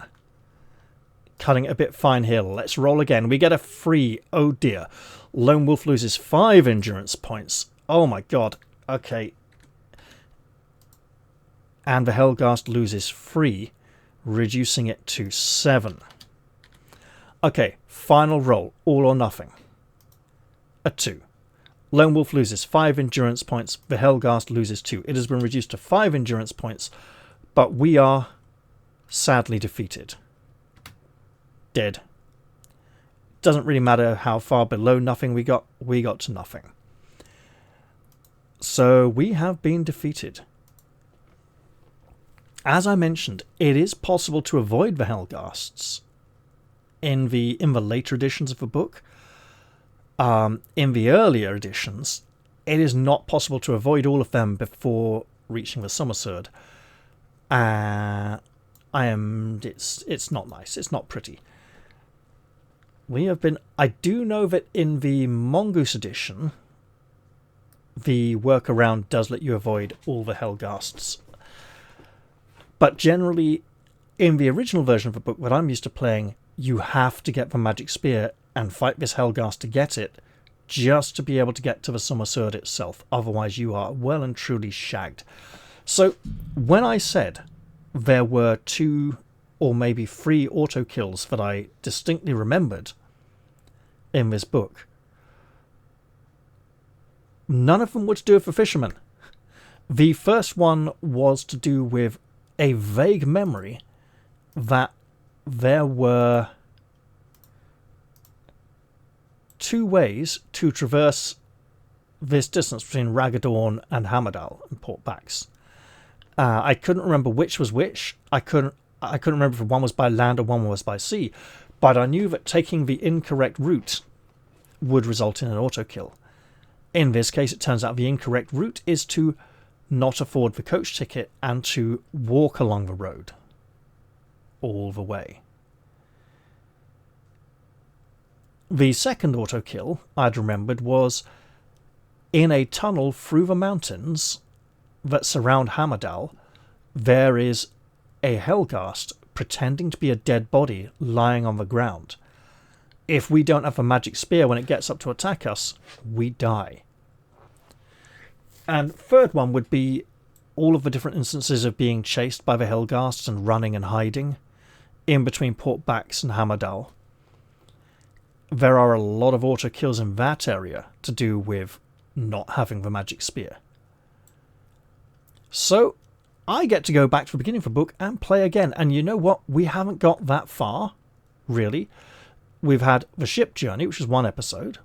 Cutting it a bit fine here. Let's roll again. We get a 3. Oh dear. Lone Wolf loses 5 endurance points. Oh my god. Okay. And the Helghast loses 3, reducing it to 7. Okay, final roll. All or nothing. A 2. Lone Wolf loses 5 endurance points. The Helghast loses 2. It has been reduced to 5 endurance points, but we are sadly defeated. Dead. Doesn't really matter how far below nothing we got to nothing. So we have been defeated. As I mentioned, it is possible to avoid the Helghasts in the later editions of the book. In the earlier editions, it is not possible to avoid all of them before reaching the Sommerswerd. It's not nice. It's not pretty. I do know that in the Mongoose edition, the workaround does let you avoid all the Helghasts. But generally, in the original version of the book that I'm used to playing, you have to get the magic spear and fight this Helghast to get it, just to be able to get to the Sommerswerd itself. Otherwise, you are well and truly shagged. So, when I said there were 2 or maybe 3 auto kills that I distinctly remembered in this book, none of them were to do with the fisherman. The first one was to do with a vague memory that there were 2 ways to traverse this distance between Raggadorn and Hammerdal and Port Bax. I couldn't remember which was which. I couldn't remember if one was by land or one was by sea, but I knew that taking the incorrect route would result in an auto kill. In this case, it turns out the incorrect route is to not afford the coach ticket and to walk along the road all the way. The second auto kill I'd remembered was in a tunnel through the mountains that surround Hammerdal. There is a Helghast pretending to be a dead body lying on the ground. If we don't have a magic spear when it gets up to attack us, we die. And third one would be all of the different instances of being chased by the Helghasts and running and hiding in between Port Bax and Hammerdal. There are a lot of auto kills in that area to do with not having the magic spear. So I get to go back to the beginning of the book and play again. And you know what? We haven't got that far, really. We've had the ship journey, which is 1 episode.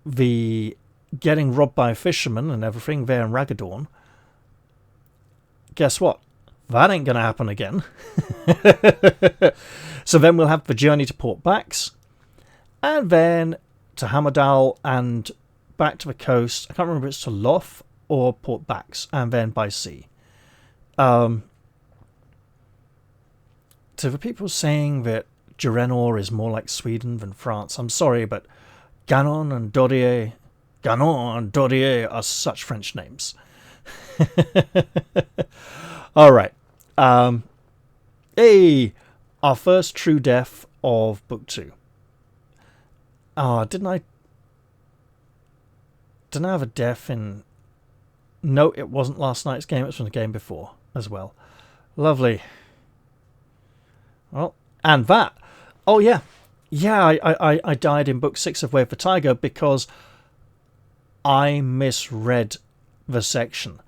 The getting robbed by a fisherman and everything there in Raggadorn. Guess what? That ain't going to happen again. So then we'll have the journey to Port Bax, and then to Hammerdal and back to the coast. I can't remember if it's to Loth or Port Bax, and then by sea. To the people saying that Gerenor is more like Sweden than France, I'm sorry, but Ganon and Dorier are such French names. All right. Hey, our first true death of book 2. Didn't I have a death in... No, it wasn't last night's game. It was from the game before as well. Lovely. Well, and that. Oh, yeah. Yeah, I died in book 6 of Way of the Tiger because I misread the section.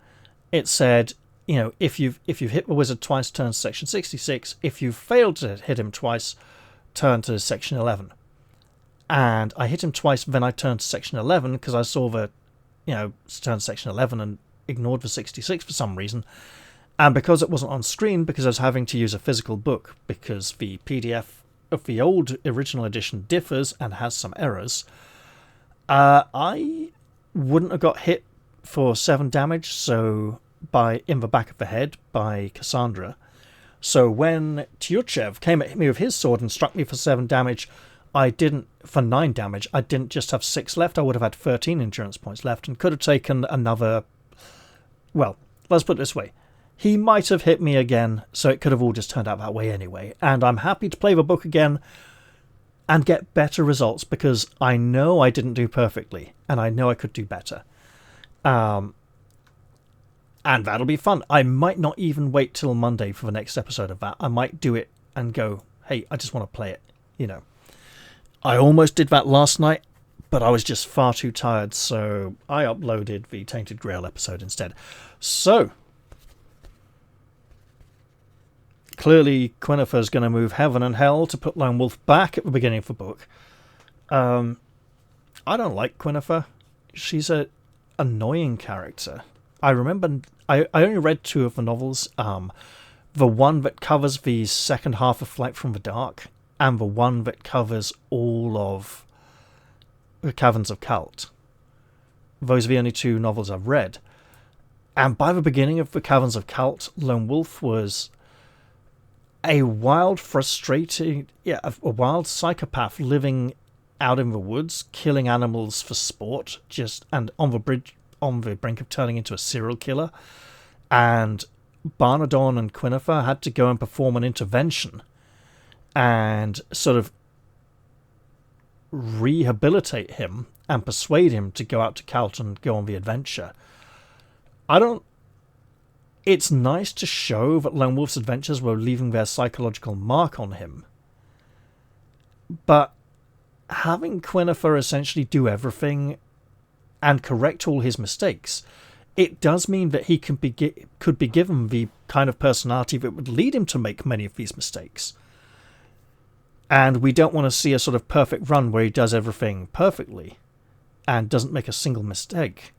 It said if you've hit the wizard twice, turn to section 66. If you've failed to hit him twice, turn to section 11. And I hit him twice, then I turned to section 11 because I saw the, turn to section 11 and ignored the 66 for some reason. And because it wasn't on screen, because I was having to use a physical book, because the PDF of the old original edition differs and has some errors, I wouldn't have got hit for 7 damage, so in the back of the head by Cassandra. So when Tyurchev came at me with his sword and struck me for 7 damage, for 9 damage, I didn't just have 6 left, I would have had 13 endurance points left and could have taken another... Well, let's put it this way. He might have hit me again, so it could have all just turned out that way anyway. And I'm happy to play the book again and get better results, because I know I didn't do perfectly, and I know I could do better. And that'll be fun. I might not even wait till Monday for the next episode of that. I might do it and go, hey, I just want to play it, I almost did that last night, but I was just far too tired, so I uploaded the Tainted Grail episode instead. So, clearly Quennefer's going to move heaven and hell to put Lone Wolf back at the beginning of the book. I don't like Quennefer. She's a annoying character. I remember I only read 2 of the novels. The one that covers the second half of Flight from the Dark, and the one that covers all of the Caverns of Cult. Those are the only 2 novels I've read. And by the beginning of the Caverns of Cult, Lone Wolf was a wild, frustrating, a wild psychopath living out in the woods, killing animals for sport, and on the brink of turning into a serial killer. And Barnadon and Quennefer had to go and perform an intervention and sort of rehabilitate him and persuade him to go out to Calt and go on the adventure. It's nice to show that Lone Wolf's adventures were leaving their psychological mark on him, but having Quennefer essentially do everything and correct all his mistakes, it does mean that he could be given the kind of personality that would lead him to make many of these mistakes. And we don't want to see a sort of perfect run where he does everything perfectly and doesn't make a single mistake.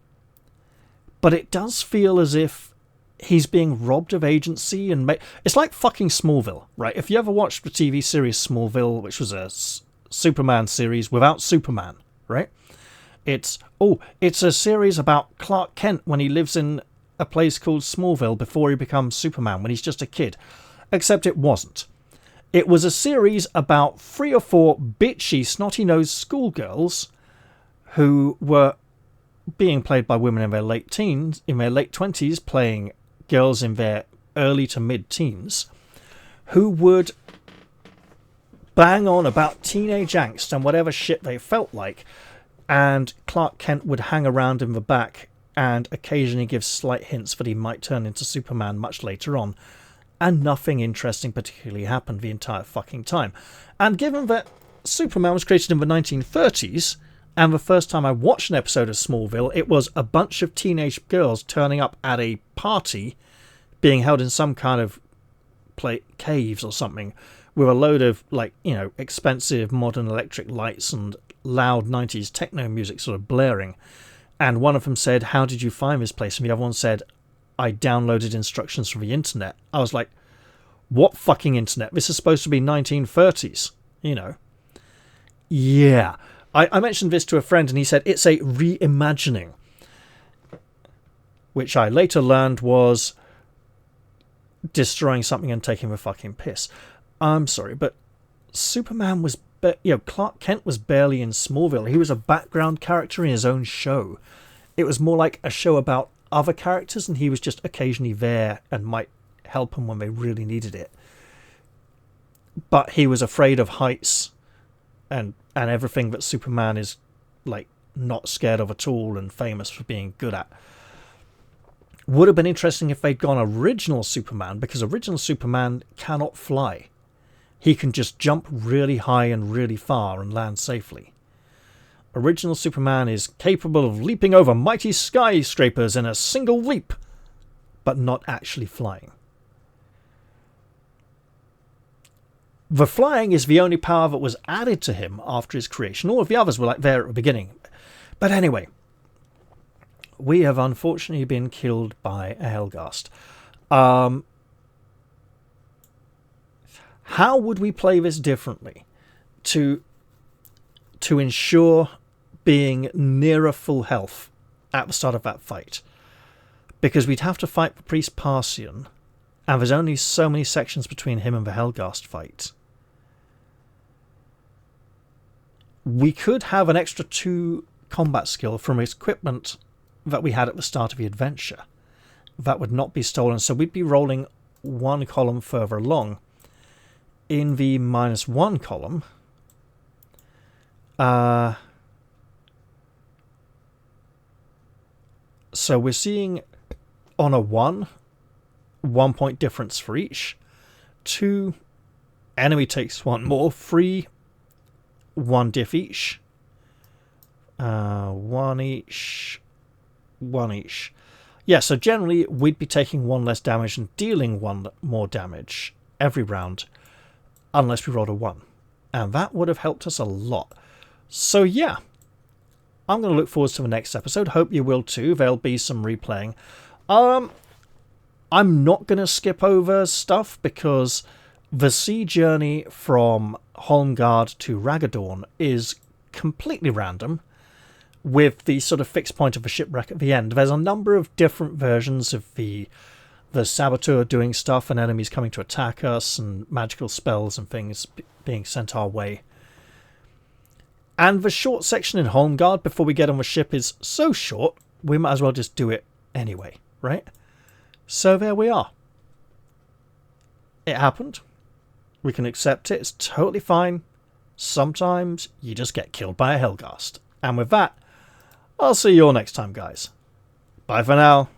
But it does feel as if he's being robbed of agency, and it's like fucking Smallville, right? If you ever watched the TV series Smallville, which was a Superman series without Superman, right? It's a series about Clark Kent when he lives in a place called Smallville before he becomes Superman, when he's just a kid. Except it wasn't. It was a series about 3 or 4 bitchy, snotty-nosed schoolgirls who were being played by women in their late 20s, playing girls in their early to mid-teens, who would bang on about teenage angst and whatever shit they felt like, and Clark Kent would hang around in the back and occasionally give slight hints that he might turn into Superman much later on, and nothing interesting particularly happened the entire fucking time. And given that Superman was created in the 1930s, and the first time I watched an episode of Smallville, it was a bunch of teenage girls turning up at a party being held in some kind of caves or something, with a load of, expensive modern electric lights and loud 90s techno music sort of blaring. And one of them said, "How did you find this place?" And the other one said, "I downloaded instructions from the internet." I was like, what fucking internet? This is supposed to be 1930s, Yeah. I mentioned this to a friend and he said it's a reimagining, which I later learned was destroying something and taking the fucking piss. I'm sorry, but Superman was... Clark Kent was barely in Smallville. He was a background character in his own show. It was more like a show about other characters, and he was just occasionally there and might help them when they really needed it. But he was afraid of heights and everything that Superman is not scared of at all and famous for being good at. Would have been interesting if they'd gone original Superman, because original Superman cannot fly. He can just jump really high and really far and land safely. Original Superman is capable of leaping over mighty skyscrapers in a single leap. but not actually flying. The flying is the only power that was added to him after his creation. All of the others were like there at the beginning. But anyway, we have unfortunately been killed by a Helghast. How would we play this differently to ensure being nearer full health at the start of that fight? Because we'd have to fight the Priest Parsian, and there's only so many sections between him and the Helghast fight. We could have an extra 2 combat skill from equipment that we had at the start of the adventure. That would not be stolen, so we'd be rolling 1 column further along. In the -1 column, so we're seeing on a 1 point difference for each. 2, enemy takes 1 more. 3, 1 diff each. 1 each. 1 each. Yeah, so generally we'd be taking 1 less damage and dealing 1 more damage every round, unless we rolled a 1. And that would have helped us a lot. So yeah, I'm going to look forward to the next episode. Hope you will too. There'll be some replaying. I'm not going to skip over stuff because the sea journey from Holmgard to Raggadorn is completely random, with the sort of fixed point of the shipwreck at the end. There's a number of different versions of the saboteur doing stuff and enemies coming to attack us and magical spells and things being sent our way. And the short section in Holmgard before we get on the ship is so short, we might as well just do it anyway, right? So there we are. It happened. We can accept it. It's totally fine. Sometimes you just get killed by a Helghast. And with that, I'll see you all next time, guys. Bye for now.